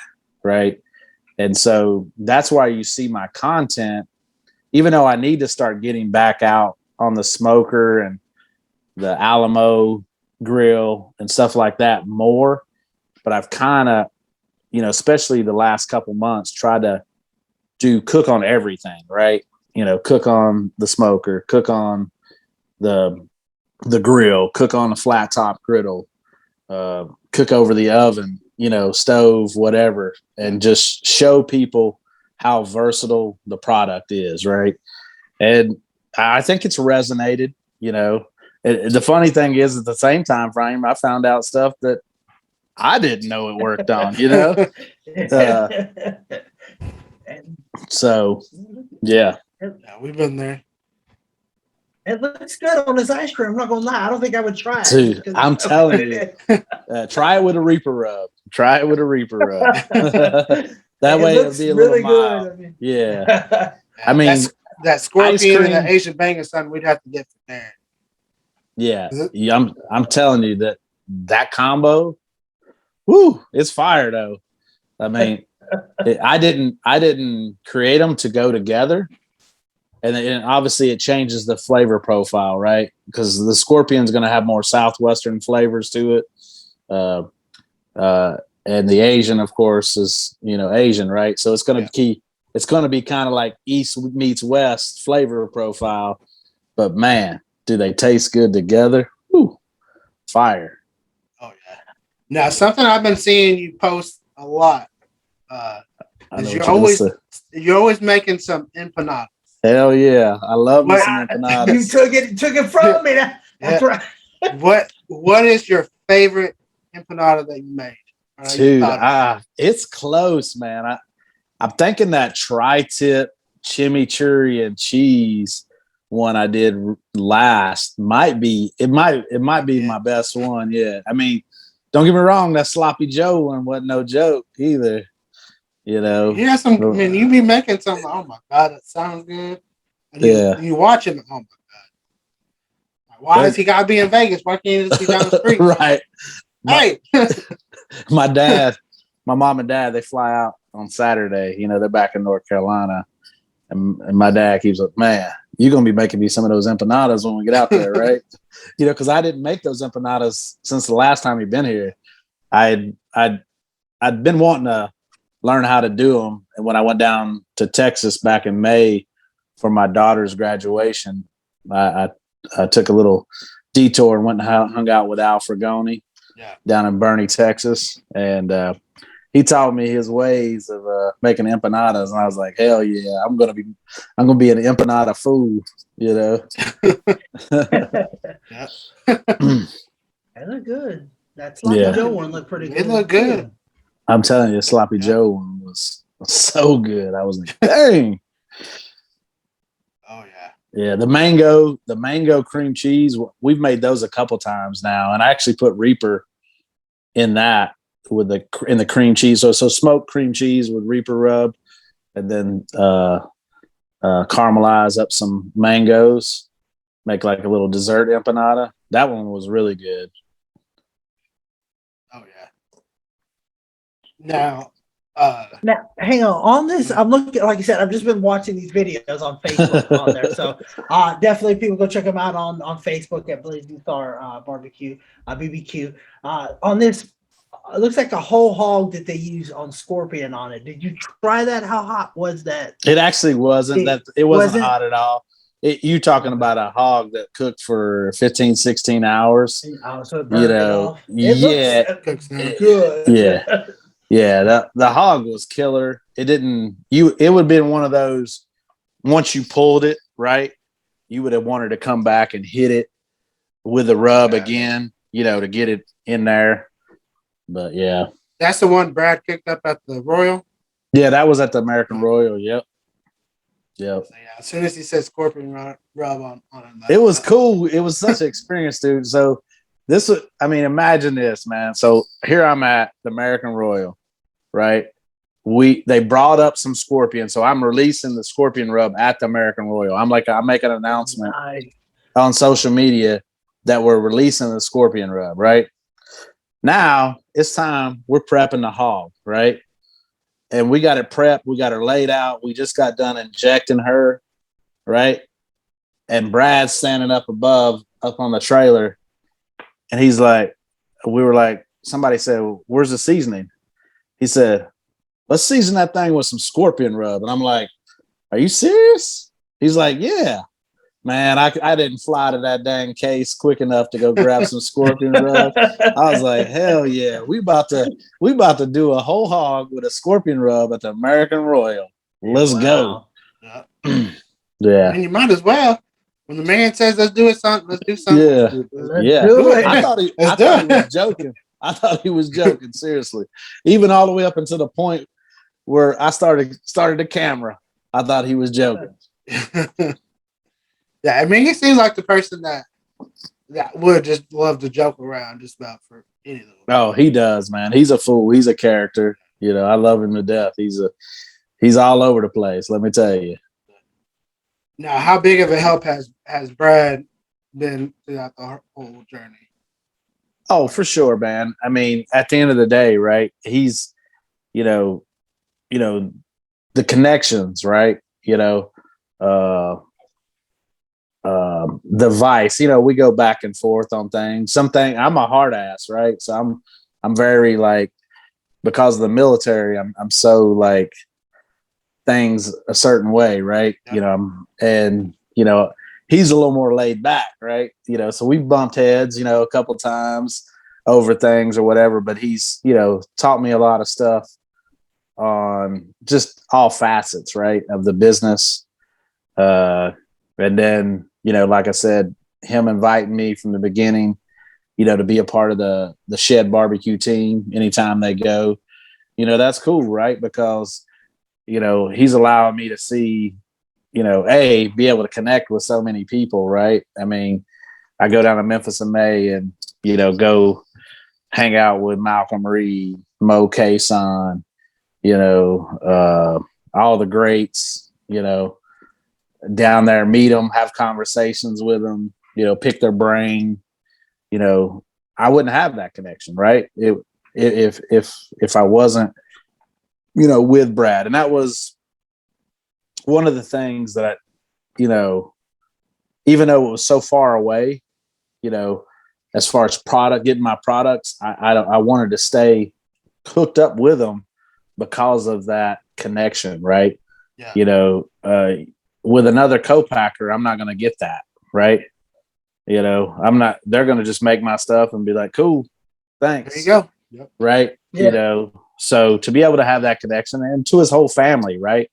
right? And so that's why you see my content, even though I need to start getting back out on the smoker and the Alamo grill and stuff like that more. But I've kind of, especially the last couple months, tried to cook on everything, right? Cook on the smoker, cook on the grill, cook on a flat top griddle, cook over the oven, stove, whatever, and just show people how versatile the product is, right? And I think it's resonated. The funny thing is, at the same time frame, I found out stuff that I didn't know it worked on. So yeah, we've been there. It looks good on this ice cream. I'm not gonna lie. I don't think I would try it. Dude, I'm telling you, try it with a Reaper rub. Try it with a Reaper rub. That way it'll be a really little mild. good. I mean, Yeah. I mean, that scorpion and the Asian bang is something we'd have to get from there. Yeah. I'm telling you that combo, whoo, it's fire though. I mean, I didn't create them to go together. And obviously it changes the flavor profile, right? Because the scorpion's going to have more Southwestern flavors to it. And the Asian, of course, is, Asian, right? So it's going to be kind of like East meets West flavor profile. But man, do they taste good together? Woo, fire. Oh, yeah. Now, something I've been seeing you post a lot is you're always making some empanadas. Hell yeah. I love me some empanadas. You took it from me. That's right. What is your favorite empanada that you made? Dude, it's close, man. I'm thinking that tri-tip chimichurri and cheese one I did last might be my best one yet. I mean, don't get me wrong, that sloppy Joe one wasn't no joke either. Yeah, you be making something. Oh my god, that sounds good. And you watching it. Oh my god, why does he gotta be in Vegas? Why can't he just be down the street? Right. Hey, my mom and dad, they fly out on Saturday. They're back in North Carolina, and my dad keeps like, man, you're gonna be making me some of those empanadas when we get out there, right? Because I didn't make those empanadas since the last time he'd been here. I'd been wanting to learn how to do them. And when I went down to Texas back in May for my daughter's graduation, I took a little detour and went and hung out with Al Fragoni down in Bernie, Texas. And he taught me his ways of making empanadas. And I was like, hell yeah, I'm going to be an empanada fool, They look good. That sloppy Joe one looked pretty good. It looked good. I'm telling you, Sloppy Joe one was so good. I was like, dang. Oh yeah. Yeah, the mango cream cheese. We've made those a couple times now, and I actually put Reaper in that in the cream cheese. So smoked cream cheese with Reaper rub, and then caramelize up some mangoes, make like a little dessert empanada. That one was really good. Oh yeah. Now, Now, hang on this. I'm looking, like I said, I've just been watching these videos on Facebook on there. So definitely people go check them out on Facebook at Blazing Star Barbecue, BBQ. On this, it looks like a whole hog that they use on scorpion on it. Did you try that? How hot was that? It actually wasn't that. It wasn't hot at all. You talking about a hog that cooked for 15, 16 hours. Oh, so it burned it off. It looks good. Yeah. Yeah, the hog was killer. It didn't it would have been one of those once you pulled it, right? You would have wanted to come back and hit it with the rub again, to get it in there. But yeah. That's the one Brad picked up at the Royal? Yeah, that was at the American Royal. Yep. So, yeah, as soon as he said scorpion rub on it. It was cool. It was such an experience, dude. So imagine this, man. So here I'm at the American Royal, right? They brought up some scorpion. So I'm releasing the scorpion rub at the American Royal. I'm making an announcement on social media that we're releasing the scorpion rub, right? Now it's time. We're prepping the hog, right? And we got it prepped. We got her laid out. We just got done injecting her, right? And Brad's standing up above, up on the trailer. And he's like, somebody said, where's the seasoning? He said, let's season that thing with some scorpion rub. And I'm like, are you serious? He's like, yeah. Man, I didn't fly to that dang case quick enough to go grab some scorpion rub. I was like, hell yeah, we about to do a whole hog with a scorpion rub at the American Royal. Let's go. Yeah. And you might as well. When the man says let's do something. Yeah. Let's do it. I thought he was joking. I thought he was joking, seriously. Even all the way up until the point where I started the camera, I thought he was joking. Yeah, I mean, he seems like the person that would just love to joke around just about for anything. Oh, he does, man. He's a fool. He's a character. I love him to death. He's all over the place, let me tell you. Now, how big of a help has Brad been throughout the whole journey? Oh, for sure, man. I mean, at the end of the day, right? He's, the connections, right? The vice, we go back and forth on things. I'm a hard ass, right? So I'm very because of the military, I'm so things a certain way, right? He's a little more laid back, right? So we bumped heads, a couple times over things or whatever, but he's, taught me a lot of stuff on just all facets, right, of the business. And then, like I said, him inviting me from the beginning, to be a part of the Shed Barbecue team anytime they go, that's cool, right? Because, he's allowing me to see, be able to connect with so many people, right? I mean, I go down to Memphis in May and, go hang out with Malcolm Reed, Mo Kason, all the greats, down there, meet them, have conversations with them, pick their brain. I wouldn't have that connection, right? If I wasn't, with Brad. And that was one of the things that, even though it was so far away, as far as getting my products, I wanted to stay hooked up with them because of that connection, right? Yeah. With another co-packer, I'm not going to get that, right? They're going to just make my stuff and be like, cool, thanks. There you go. Yep. Right. Yeah. So to be able to have that connection and to his whole family, right?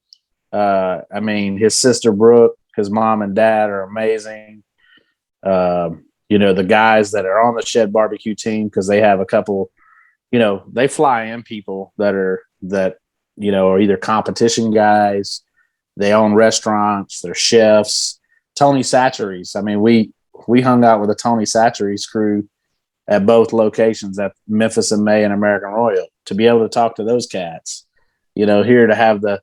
I mean, his sister Brooke, his mom and dad are amazing. The guys that are on the Shed Barbecue team, because they have a couple, they fly in people that are either competition guys, they own restaurants, they're chefs. Tony Satcheries. I mean, we hung out with the Tony Satcheries crew at both locations at Memphis in May and American Royal to be able to talk to those cats, here to have the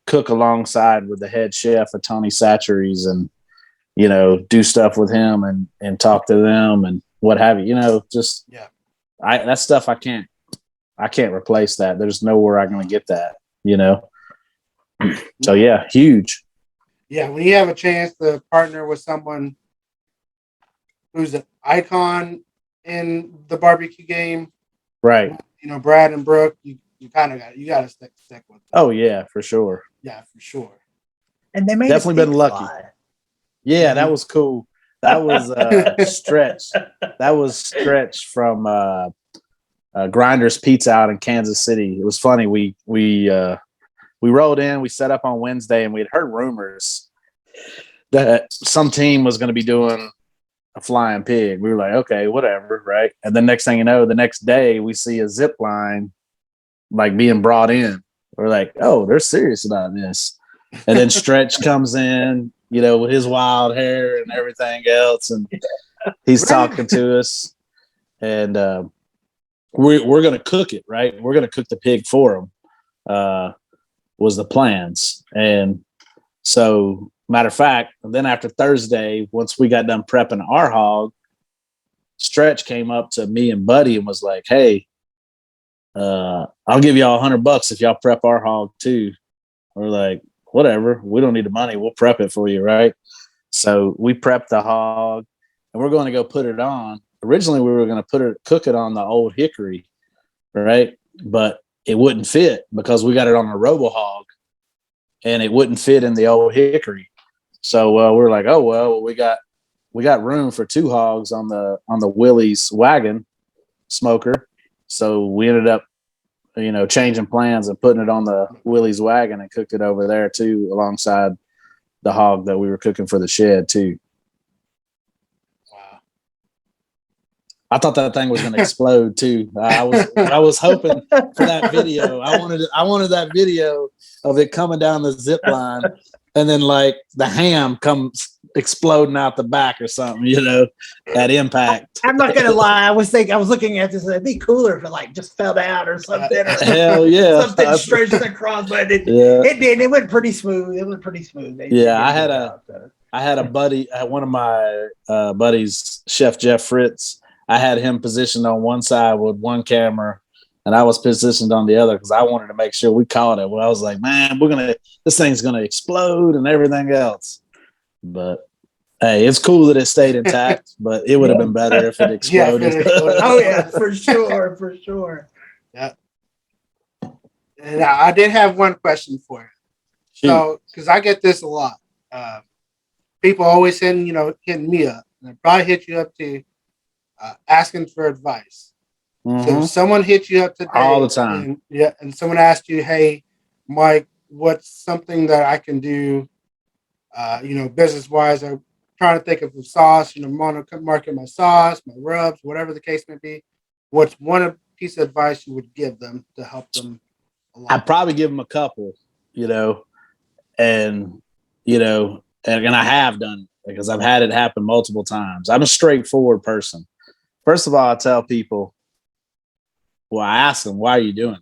cook alongside with the head chef of Tony Satchery's and, do stuff with him and talk to them and what have you, just, that stuff I can't replace that. There's nowhere I'm going to get that, So yeah, huge. Yeah. When you have a chance to partner with someone who's an icon in the barbecue game, right? Brad and Brooke, you kind of got to stick with them. Oh yeah, for sure. Yeah, for sure. And they made definitely been lucky. Fly. Yeah, that was cool. That was Stretch. That was Stretch from Grinders Pizza out in Kansas City. It was funny. We rolled in. We set up on Wednesday, and we had heard rumors that some team was going to be doing a flying pig. We were like, okay, whatever, right? And then next thing you know, the next day we see a zip line like being brought in. We're like, oh, they're serious about this. And then Stretch comes in, with his wild hair and everything else, and he's talking to us. And we're going to cook it, right? We're going to cook the pig for him. Was the plans. And so, matter of fact, then after Thursday, once we got done prepping our hog, Stretch came up to me and Buddy and was like, hey, I'll give y'all $100 if y'all prep our hog too. We're like, whatever, we don't need the money, we'll prep it for you, right? So we prepped the hog and we're going to go put it on. Originally we were going to cook it on the old hickory, right? But it wouldn't fit because we got it on a robo hog and it wouldn't fit in the old hickory. So we're like, oh well, we got room for 2 hogs on the Willie's wagon smoker. So we ended up, changing plans and putting it on the Willie's wagon and cooked it over there too, alongside the hog that we were cooking for the shed too. Wow. I thought that thing was going to explode too. I was hoping for that video. I wanted that video of it coming down the zip line and then like the ham comes exploding out the back or something, at impact. I'm not gonna lie. I was looking at this. It'd be cooler if it like just fell down or something. Or hell yeah, something stretched across, but it did. It went pretty smooth. I had a buddy, one of my buddies, Chef Jeff Fritz. I had him positioned on one side with one camera, and I was positioned on the other because I wanted to make sure we caught it. Well, I was like, man, this thing's gonna explode and everything else. But hey, it's cool that it stayed intact, but it would have been better if it exploded. Oh yeah, for sure. Yeah. And I did have one question for you. Shoot. So, because I get this a lot, people always hitting me up, and they probably hit you up to asking for advice. Mm-hmm. So, if someone hit you up today all the time, and someone asked you, "Hey, Mike, what's something that I can do?" Business wise, I'm trying to think of the sauce, market my sauce, my rubs, whatever the case may be. What's one piece of advice you would give them to help them along? I'd probably give them a couple, and I have done it because I've had it happen multiple times. I'm a straightforward person. First of all, I tell people, I ask them, why are you doing it?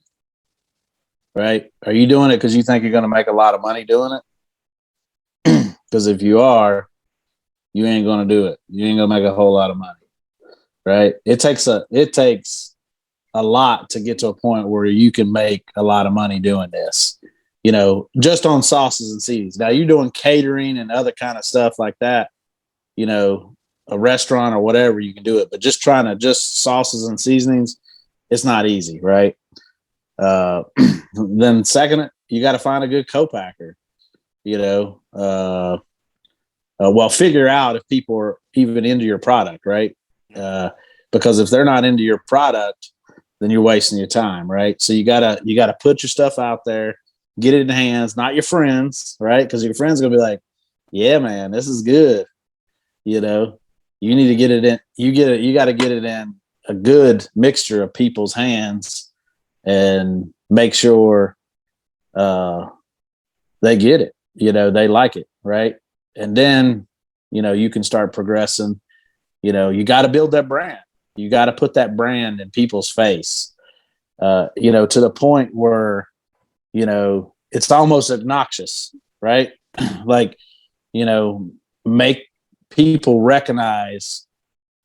Right? Are you doing it because you think you're going to make a lot of money doing it? Because if you are, you ain't going to do it. You ain't going to make a whole lot of money, right? It takes a lot to get to a point where you can make a lot of money doing this, just on sauces and seasonings. Now you're doing catering and other kind of stuff like that, a restaurant or whatever, you can do it. But just sauces and seasonings, it's not easy, right? Then second, you got to find a good co-packer. Figure out if people are even into your product, right? Because if they're not into your product, then you're wasting your time, right? So you gotta put your stuff out there, get it in the hands, not your friends, right? Because your friends are gonna be like, yeah, man, this is good. You need to get it in. You got to get it in a good mixture of people's hands and make sure they get it. They like it, right? And then, you can start progressing. You got to build that brand. You got to put that brand in people's face, to the point where, it's almost obnoxious, right? Like, make people recognize,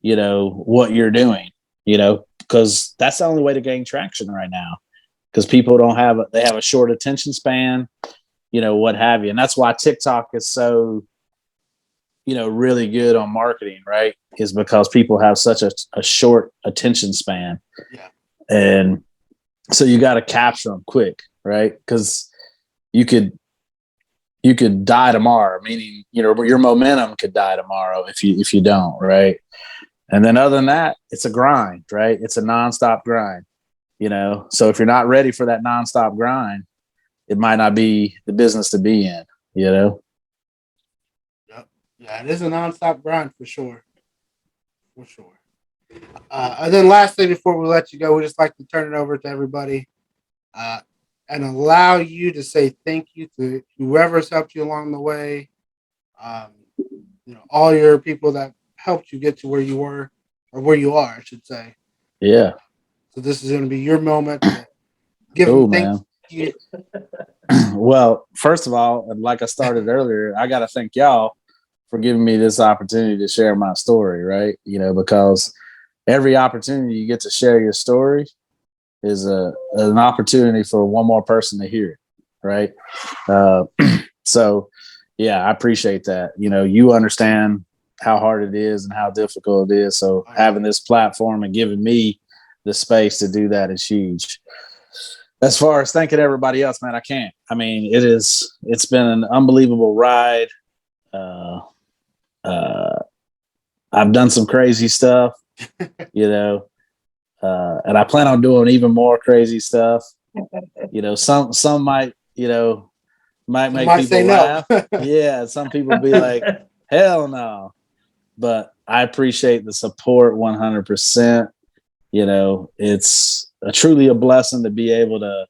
what you're doing, because that's the only way to gain traction right now. Because people they have a short attention span, what have you. And that's why TikTok is so, really good on marketing, right? Is because people have such a short attention span. Yeah. And so you got to capture them quick, right? Because you could die tomorrow, meaning, your momentum could die tomorrow if you don't, right? And then other than that, it's a grind, right? It's a nonstop grind, So if you're not ready for that nonstop grind, it might not be the business to be in, Yep. Yeah, it is a nonstop grind for sure. For sure. And then lastly, before we let you go, we just like to turn it over to everybody and allow you to say thank you to whoever's helped you along the way. All your people that helped you get to where you were, or where you are, I should say. Yeah. So this is going to be your moment to give Cool, them thank man. you. Well, first of all, and like I started earlier, I got to thank y'all for giving me this opportunity to share my story, right? Because every opportunity you get to share your story is an opportunity for one more person to hear it, right? So, yeah, I appreciate that. You understand how hard it is and how difficult it is. So having this platform and giving me the space to do that is huge. As far as thanking everybody else, man, I can't. I mean, it's been an unbelievable ride. I've done some crazy stuff, and I plan on doing even more crazy stuff. Some might make people laugh. No. Yeah, some people be like, hell no. But I appreciate the support 100%. It's truly a blessing to be able to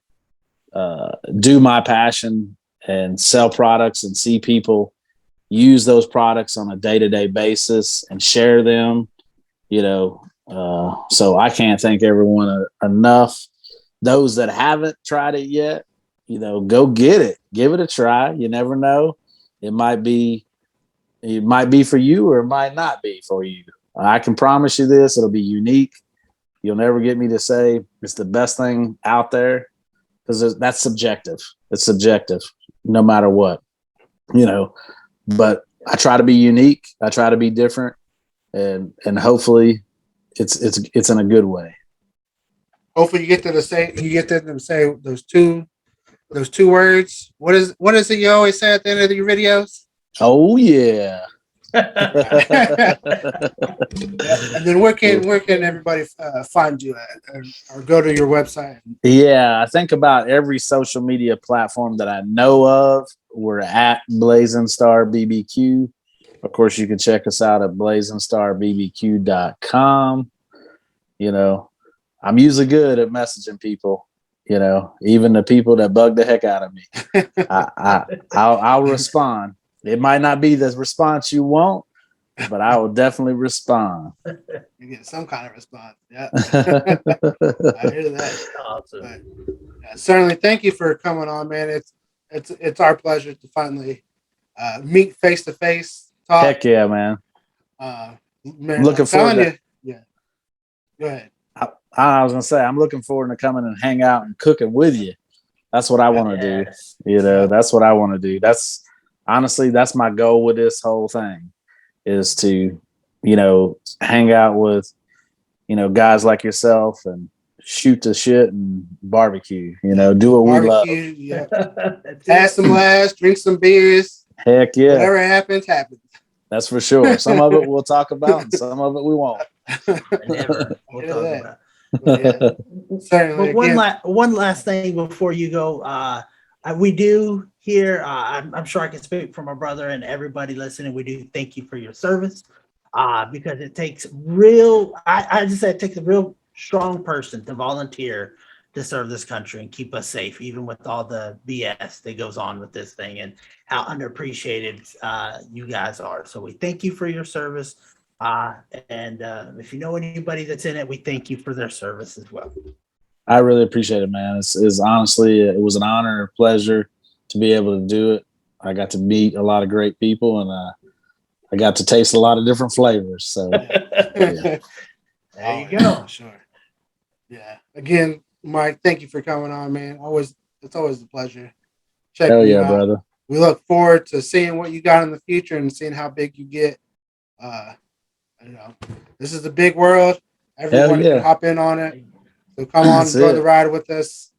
do my passion and sell products and see people use those products on a day-to-day basis and share them, so I can't thank everyone enough. Those that haven't tried it yet, go get it, give it a try. You never know. It might be for you, or it might not be for you. I can promise you this, it'll be unique. You'll never get me to say it's the best thing out there, because that's subjective. It's subjective no matter what, but I try to be unique. I try to be different, and hopefully it's in a good way. Hopefully you get them to say those two words. What is it you always say at the end of your videos? Oh yeah. Yeah. And then where can everybody find you at, or go to your website? Yeah, I think about every social media platform that I know of. We're at Blazing Starr BBQ. Of course, you can check us out at blazingstarbbq.com. I'm usually good at messaging people. Even the people that bug the heck out of me, I'll respond. It might not be the response you want, but I will definitely respond. You get some kind of response. Yeah. I hear that. Awesome. But, certainly, thank you for coming on, man. It's our pleasure to finally meet face to face. Talk. Heck yeah, man. Man, looking forward to yeah. Go ahead. I was gonna say, I'm looking forward to coming and hang out and cooking with you. That's what I want to do. That's what I want to do. That's honestly, that's my goal with this whole thing, is to, hang out with, guys like yourself and shoot the shit and barbecue, do what we love. Yeah. Have some laughs, drink some beers. Heck yeah. Whatever happens. That's for sure. Some of it we'll talk about, and some of it we won't. Never. We'll talk about. Yeah. Certainly. But one last thing before you go. We do here. I'm sure I can speak for my brother and everybody listening. We do thank you for your service, because it takes I just said it takes a real strong person to volunteer to serve this country and keep us safe, even with all the BS that goes on with this thing and how underappreciated you guys are. So we thank you for your service. And if you know anybody that's in it, we thank you for their service as well. I really appreciate it, man. It's honestly, it was an honor and a pleasure. to be able to do it. I got to meet a lot of great people, and I got to taste a lot of different flavors. So There you go. Sure. Yeah. Again, Mike, thank you for coming on, man. It's always a pleasure checking hell you yeah, out. brother. We look forward to seeing what you got in the future and seeing how big you get. This is a big world. Everyone yeah. can hop in on it. So come on, That's enjoy it. the ride with us.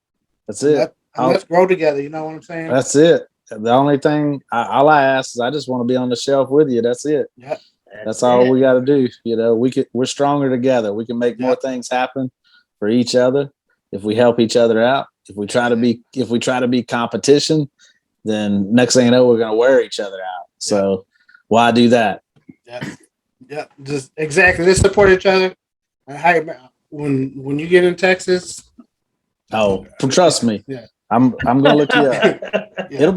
That's it. Let's grow together. You know what I'm saying? That's it. The only thing all I ask is I just want to be on the shelf with you. That's it. Yeah. That's all we got to do. We're stronger together. We can make more things happen for each other if we help each other out. If we try to be competition, then next thing you know, we're going to wear each other out. So why do that? Yeah. Just exactly. Let's support each other. And hey, when you get in Texas, trust me. Yeah. I'm gonna look you up. It'll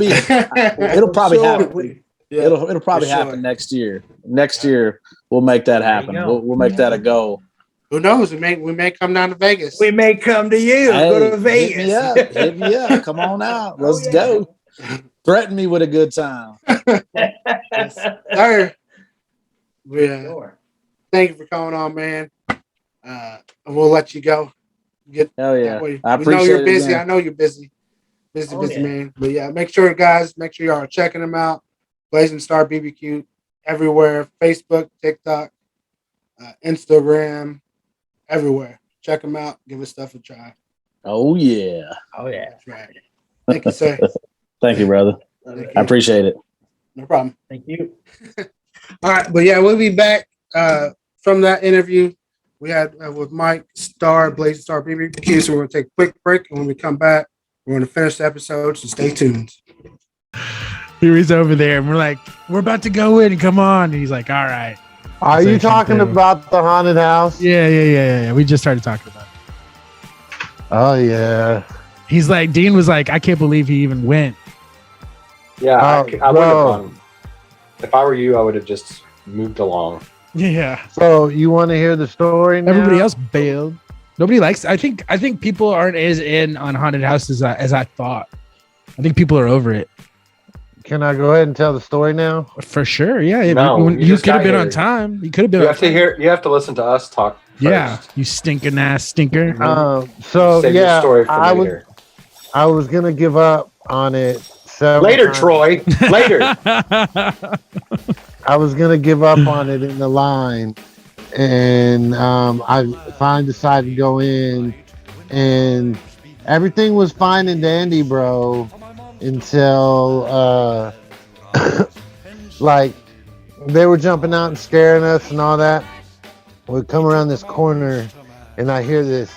probably happen. It'll probably happen next year. Next year we'll make that happen. We'll make that a goal. Who knows? We may come down to Vegas. We may come to you. Go to Vegas. Hit me up. Come on out. Let's go. Threaten me with a good time. Yes, sir. Sure. Thank you for coming on, man. And we'll let you go. Hell yeah. I appreciate know you're busy. Again. I know you're busy. Busy, man. But yeah, make sure y'all are checking them out. Blazing Starr BBQ everywhere. Facebook, TikTok, Instagram, everywhere. Check them out. Give his stuff a try. Oh yeah. That's right. Thank you, sir. Thank you, brother. I appreciate it. No problem. Thank you. All right, but yeah, we'll be back from that interview we had with Mike Starr, Blazing Starr BBQ. So we're going to take a quick break, and when we come back, we're going to finish the episode, so stay tuned. He's over there, and we're like, we're about to go in. Come on. And he's like, all right. Are you talking about the haunted house? Yeah. We just started talking about it. Oh, yeah. He's like, Dean was like, I can't believe he even went. Yeah, I wouldn't have gone. If I were you, I would have just moved along. Yeah. So you want to hear the story now? Everybody else bailed. Nobody likes. I think people aren't as in on haunted houses as I thought. I think people are over it. Can I go ahead and tell the story now? For sure. Yeah. No, you could have been on time. You could have been. You have to listen to us talk first. Yeah. You stinking ass stinker. Save your story for later. I was gonna give up on it. Later, Troy. Later. I was gonna give up on it in the line, and I finally decided to go in, and everything was fine and dandy, bro, until like they were jumping out and scaring us and all that. We come around this corner, and I hear this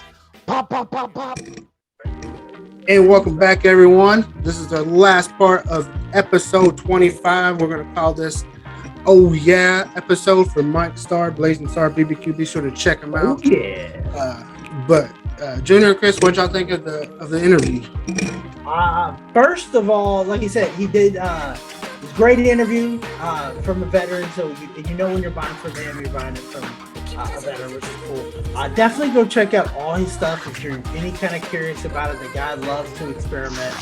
pop, pop, pop, pop. And welcome back, everyone. This is the last part of episode 25. We're going to call this Oh Yeah episode for Mike Starr, Blazing Starr BBQ. Be sure to check him out. Oh, yeah. But Junior and Chris, what y'all think of the interview? First of all, like you said, he did a great interview from a veteran. So you know when you're buying from him, you're buying it from a veteran, which is cool. Definitely go check out all his stuff if you're any kind of curious about it. The guy loves to experiment.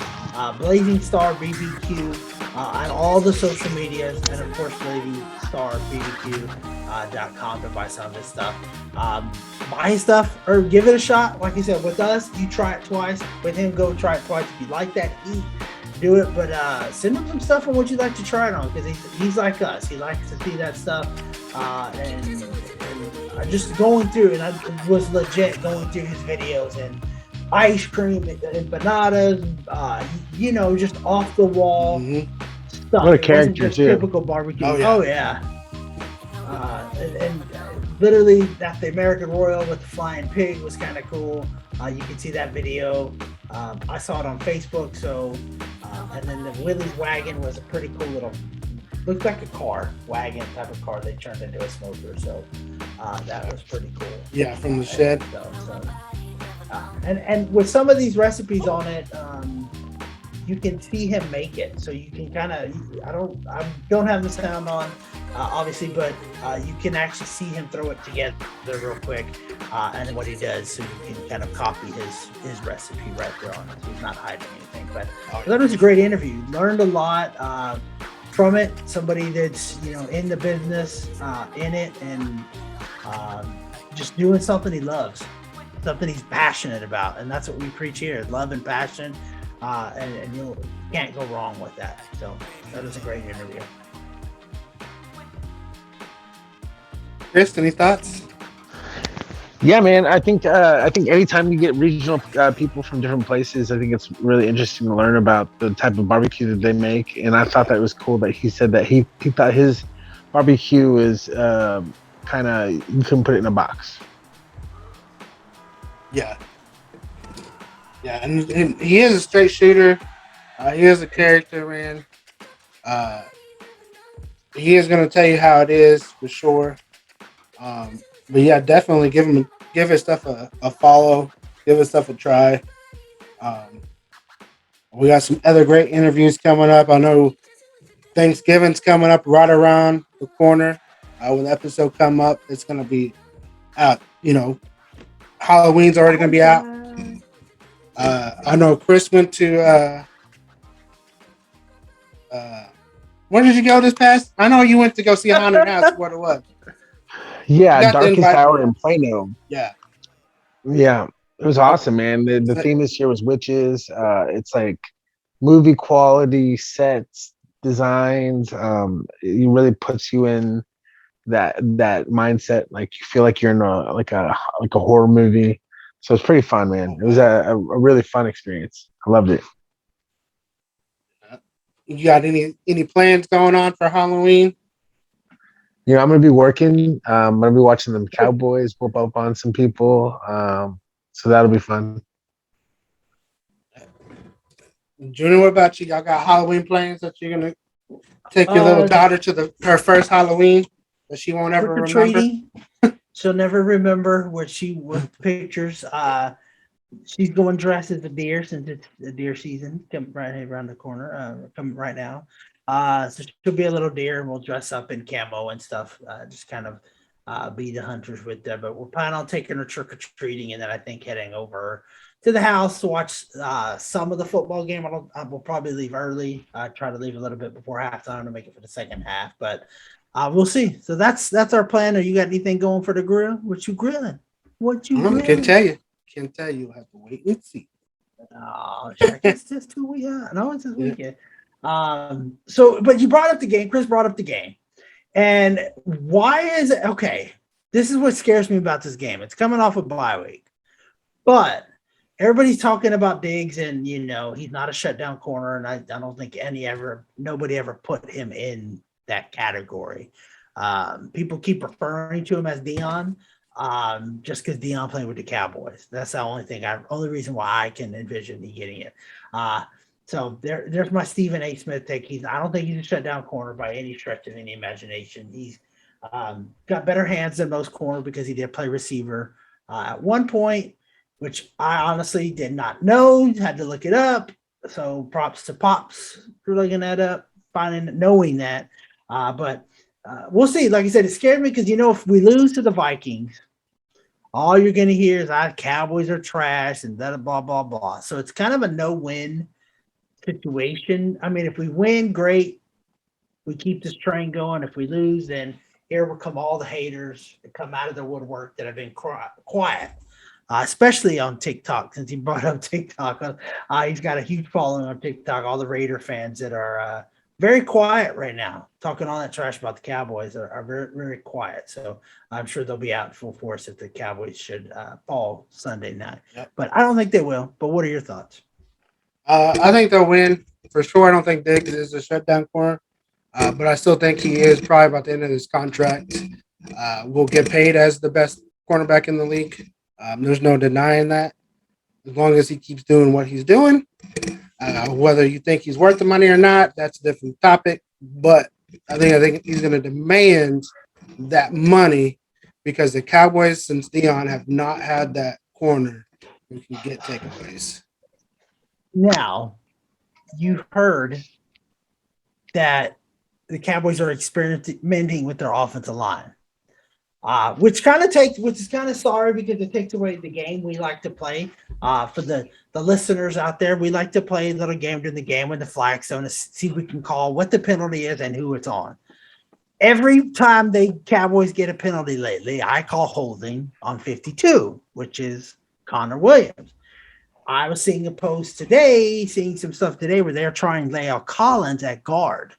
Blazing Starr BBQ on all the social medias, and of course BlazinStarBBQ.com to buy some of his stuff. Buy his stuff or give it a shot. Like I said, with us, you try it twice. With him, go try it twice. If you like that, do it. But send him some stuff on what you'd like to try it on, because he's like us. He likes to see that stuff. And just going through, and I was legit going through his videos and ice cream and bananas, just off the wall stuff. What a character, just too. Typical barbecue. Oh yeah. And literally that the American Royal with the flying pig was kind of cool. You can see that video. I saw it on Facebook. So, and then the Willie's wagon was a pretty cool little. Looked like a car, wagon type of car they turned into a smoker. So that was pretty cool. Yeah, from the shed. And with some of these recipes on it, you can see him make it. So you can kind of, I don't have the sound on, obviously, but you can actually see him throw it together real quick, and what he does, so you can kind of copy his recipe right there on it. So he's not hiding anything. But I thought it was a great interview. Learned a lot from it. Somebody that's in the business, in it, and just doing something he loves, something he's passionate about, and that's what we preach here: love and passion. And you can't go wrong with that. So that was a great interview. Chris, any thoughts? Yeah, man. I think anytime you get regional people from different places, I think it's really interesting to learn about the type of barbecue that they make. And I thought that was cool that he said that he thought his barbecue is kind of, you couldn't put it in a box. Yeah. Yeah, and he is a straight shooter. He is a character, man. He is going to tell you how it is for sure. But yeah, definitely give his stuff a follow, give his stuff a try. We got some other great interviews coming up. I know Thanksgiving's coming up right around the corner. When the episode come up, it's going to be out. Halloween's already going to be out. I know Chris went to where did you go this past? I know you went to go see Haunted House. What it was? Yeah, Darkest Hour in Plano. Yeah, it was awesome, man. The theme this year was witches. It's like movie quality sets, designs. It really puts you in that mindset. Like you feel like you're in a horror movie. So it's pretty fun, man. It was a really fun experience. I loved it. You got any plans going on for Halloween? I'm gonna be working. I'm gonna be watching them Cowboys whoop up on some people. So that'll be fun. Junior, what about you? Y'all got Halloween plans that you're gonna take your little daughter to her first Halloween that she won't ever remember? She'll never remember what pictures. She's going dressed as a deer since it's the deer season coming right around the corner, coming right now. So she'll be a little deer and we'll dress up in camo and stuff, just kind of be the hunters with them. But we're planning on taking her trick-or-treating and then I think heading over to the house to watch some of the football game. We'll probably leave early, try to leave a little bit before halftime to make it for the second half. But we'll see. So that's our plan. Are you got anything going for the grill? What you grilling? Can't tell you. Can't tell you. We'll have to wait and see. Oh, it's just 2 weeks. No, it's this weekend. So, but you brought up the game. Chris brought up the game. And why is it okay? This is what scares me about this game. It's coming off a bye week, but everybody's talking about Diggs, and he's not a shutdown corner, and I don't think nobody ever put him in that category. People keep referring to him as Dion, just because Dion played with the Cowboys. That's the only reason why I can envision he getting it. So there's my Stephen A. Smith take. I don't think he's a shutdown corner by any stretch of any imagination. He's got better hands than most corners because he did play receiver at one point, which I honestly did not know. Had to look it up. So props to Pops for looking that up, knowing that. But we'll see. Like I said, it scared me because if we lose to the Vikings, all you're going to hear is Cowboys are trash and blah, blah, blah, blah. So it's kind of a no-win situation. I mean, if we win, great. We keep this train going. If we lose, then here will come all the haters that come out of the woodwork that have been quiet, especially on TikTok. Since he brought up TikTok, he's got a huge following on TikTok. All the Raider fans that are very quiet right now, talking all that trash about the Cowboys are very, very quiet. So I'm sure they'll be out in full force if the Cowboys should fall Sunday night. Yep. But I don't think they will. But what are your thoughts? I think they'll win for sure. I don't think Diggs is a shutdown corner, but I still think he is probably about the end of his contract. Will get paid as the best cornerback in the league. There's no denying that. As long as he keeps doing what he's doing, whether you think he's worth the money or not, that's a different topic. But I think he's going to demand that money because the Cowboys, since Dion, have not had that corner who can get takeaways. Now, you've heard that the Cowboys are experimenting with their offensive line. which is kind of sorry because it takes away the game we like to play. For the listeners out there, we like to play a little game during the game with the flag zone to see if we can call what the penalty is and who it's on. Every time the Cowboys get a penalty lately, I call holding on 52, which is Connor Williams. I was seeing some stuff today where they're trying La'el Collins at guard.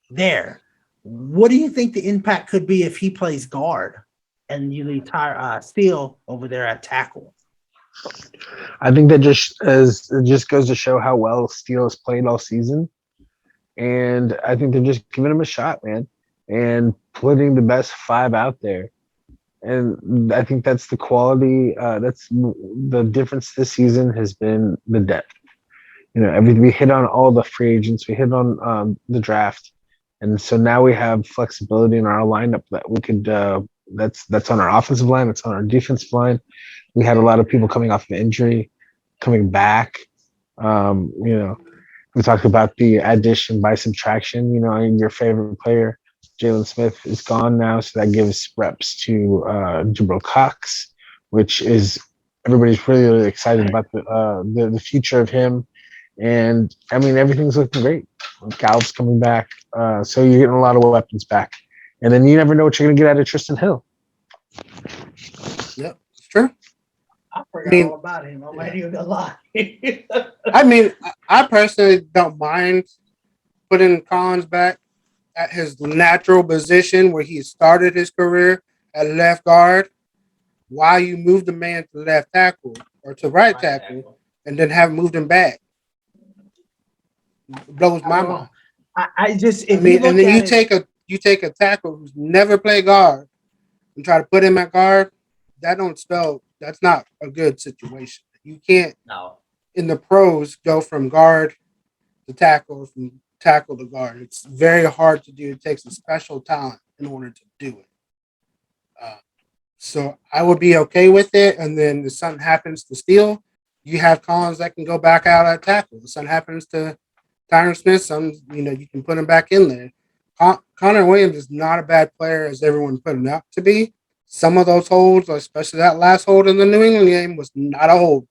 There. What do you think the impact could be if he plays guard and you leave Steele over there at tackle? I think that it just goes to show how well Steele has played all season. And I think they're just giving him a shot, man, and putting the best 5 out there. And I think that's the quality. That's the difference this season has been the depth. We hit on all the free agents. We hit on the draft. And so now we have flexibility in our lineup that we could, that's on our offensive line. That's on our defensive line. We had a lot of people coming off of injury, coming back. We talked about the addition by subtraction, and your favorite player, Jalen Smith, is gone now. So that gives reps to Jabril Cox, which is everybody's really, really excited about the future of him. And I mean, everything's looking great. Gallups coming back. So you're getting a lot of weapons back. And then you never know what you're going to get out of Tristan Hill. Yep, it's true. I forgot all about him. I'm not even going to lie. I mean, I personally don't mind putting Collins back at his natural position where he started his career at left guard. While you move the man to left tackle or to right tackle and then have moved him back. Blows my mind. You take a tackle who's never played guard and try to put him at guard. That's not a good situation. You can't in the pros go from guard to tackle, from tackle to guard. It's very hard to do. It takes a special talent in order to do it. So I would be okay with it. And then if something happens to Steele, you have Collins that can go back out at tackle. If something happens to Tyron Smith, you can put him back in there. Connor Williams is not a bad player as everyone put him out to be. Some of those holds, especially that last hold in the New England game, was not a hold.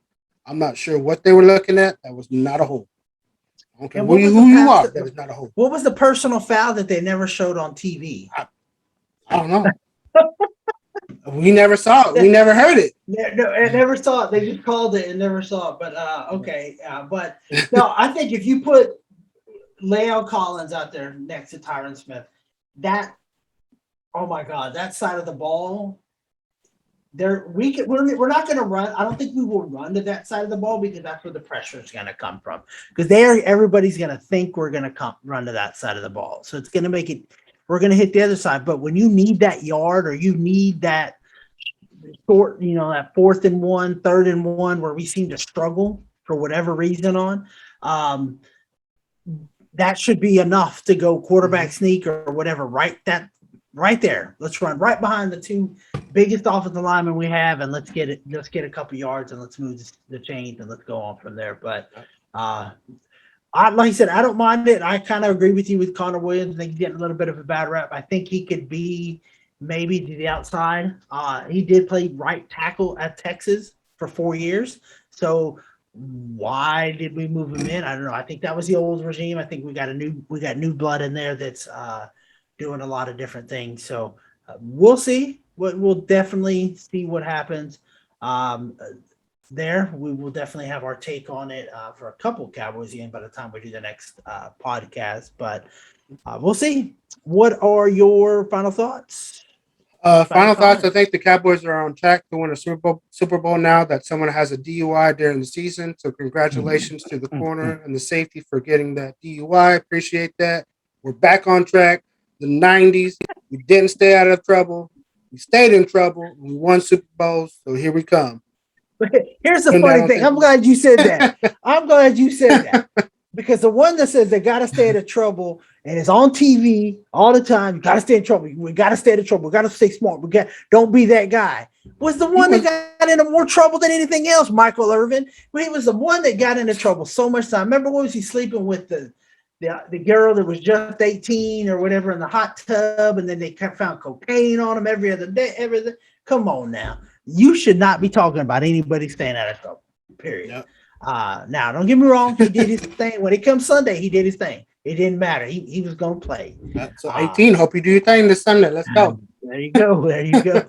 I'm not sure what they were looking at. That was not a hold. Okay, who you are, that was not a hold. What was the personal foul that they never showed on TV? I don't know. We never saw it. We never heard it. No, I never saw it. They just called it and never saw it. But okay. But no, I think if you put La'el Collins out there next to Tyron Smith, oh my God, that side of the ball, we're not going to run. I don't think we will run to that side of the ball because that's where the pressure is going to come from. Because everybody's going to think we're going to run to that side of the ball. So it's going to make it. We're going to hit the other side. But when you need that yard or you need that short, that 4th and 1, 3rd and 1, where we seem to struggle for whatever reason that should be enough to go quarterback sneak or whatever. Right there. Let's run right behind the 2 biggest offensive linemen we have, and let's get a couple yards and let's move the chains and let's go on from there. But like I said, I don't mind it. I kind of agree with you with Connor Williams. I think he's getting a little bit of a bad rep. I think he could be maybe to the outside. He did play right tackle at Texas for 4 years. So why did we move him in? I don't know. I think that was the old regime. I think we got new blood in there that's doing a lot of different things. So we'll see. We'll definitely see what happens. There, we will definitely have our take on it for a couple Cowboys games by the time we do the next podcast. But we'll see. What are your final thoughts? Final thoughts. I think the Cowboys are on track to win a Super Bowl now that someone has a DUI during the season. So congratulations to the corner and the safety for getting that DUI. Appreciate that. We're back on track. The 90s, we didn't stay out of trouble. We stayed in trouble. We won Super Bowls. So here we come. Here's the funny thing. I'm glad you said that. Because the one that says they got to stay out of trouble and it's on TV all the time, you got to stay in trouble. We got to stay out of trouble. We got to stay smart. Don't be that guy. Was the one that got into more trouble than anything else, Michael Irvin. He was the one that got into trouble so much time. Remember, what was he sleeping with the girl that was just 18 or whatever in the hot tub, and then they found cocaine on him every other day. Everything. Come on now. You should not be talking about anybody staying out of trouble. Period. Yep. Now, don't get me wrong. He did his thing. When it comes Sunday, he did his thing. It didn't matter. He was going to play. So 18, hope you do your thing this Sunday. Let's go. There you go. There you go.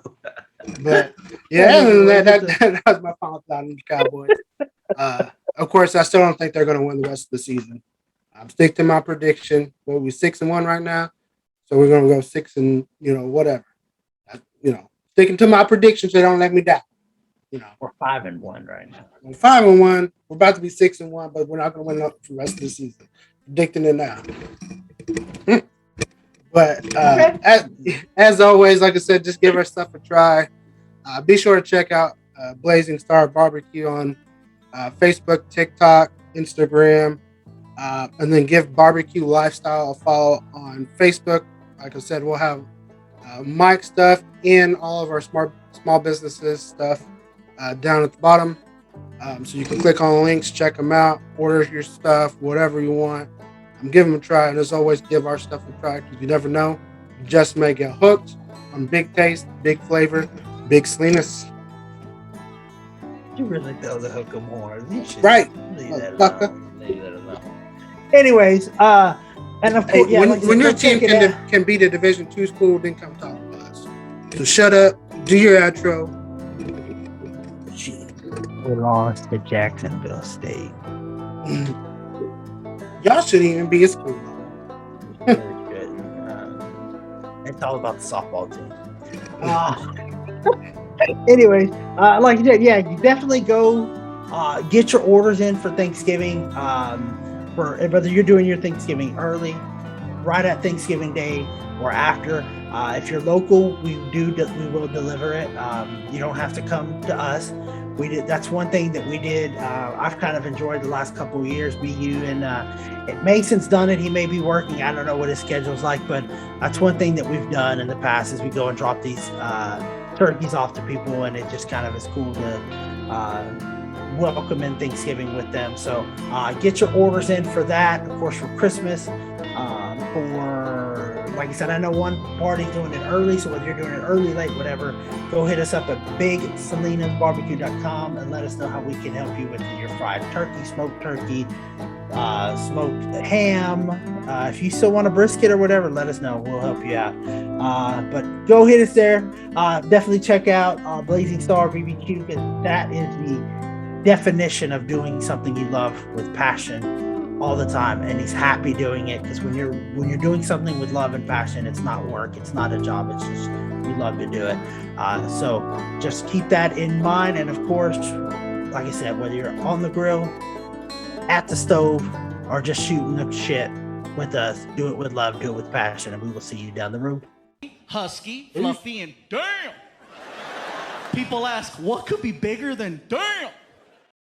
But yeah, that was my final thought on the Cowboys. Of course, I still don't think they're going to win the rest of the season. I'm sticking to my prediction. We'll be 6-1 right now, so we're going to go 6 and whatever. Sticking to my predictions. They don't let me down. We're 5-1 right now. We're 5-1. We're about to be 6-1, but we're not going to win the rest of the season. Predicting it now. But as always, like I said, just give our stuff a try. Be sure to check out Blazing Starr Barbecue on Facebook, TikTok, Instagram, and then give Barbecue Lifestyle a follow on Facebook. Like I said, we'll have Mike stuff and all of our small businesses stuff down at the bottom. So you can click on the links, check them out, order your stuff, whatever you want. Give them a try, and as always, give our stuff a try because you never know. You just may get hooked on big taste, big flavor, big Salinas. You really know the hook 'em more. Right. Leave that alone. Anyways, and of course, when your team can beat a Division II school, then come talk to us. So shut up, do your outro. We lost to Jacksonville State. Y'all shouldn't even be at school. It's all about the softball team. Anyways, like you said, you definitely go get your orders in for Thanksgiving. For whether you're doing your Thanksgiving early, right at Thanksgiving Day, or after. If you're local, we will deliver it. You don't have to come to us. That's one thing that we did. I've kind of enjoyed the last couple of years. You and Mason's done it. He may be working. I don't know what his schedule's like, but that's one thing that we've done in the past is we go and drop these turkeys off to people, and it just kind of is cool to welcome in Thanksgiving with them. So get your orders in for that. Of course, for Christmas, like I said, I know one party's doing it early, so whether you're doing it early, late, whatever, go hit us up at BigSalinasBarbecue.com and let us know how we can help you with your fried turkey, smoked ham. If you still want a brisket or whatever, let us know. We'll help you out. But go hit us there. Definitely check out Blazing Starr BBQ because that is the definition of doing something you love with passion all the time, and he's happy doing it because when you're doing something with love and passion, it's not work, it's not a job, it's just you love to do it. So just keep that in mind, and of course, like I said, whether you're on the grill, at the stove, or just shooting the shit with us, do it with love, do it with passion, and we will see you down the road. Husky, fluffy, and damn. People ask, what could be bigger than damn?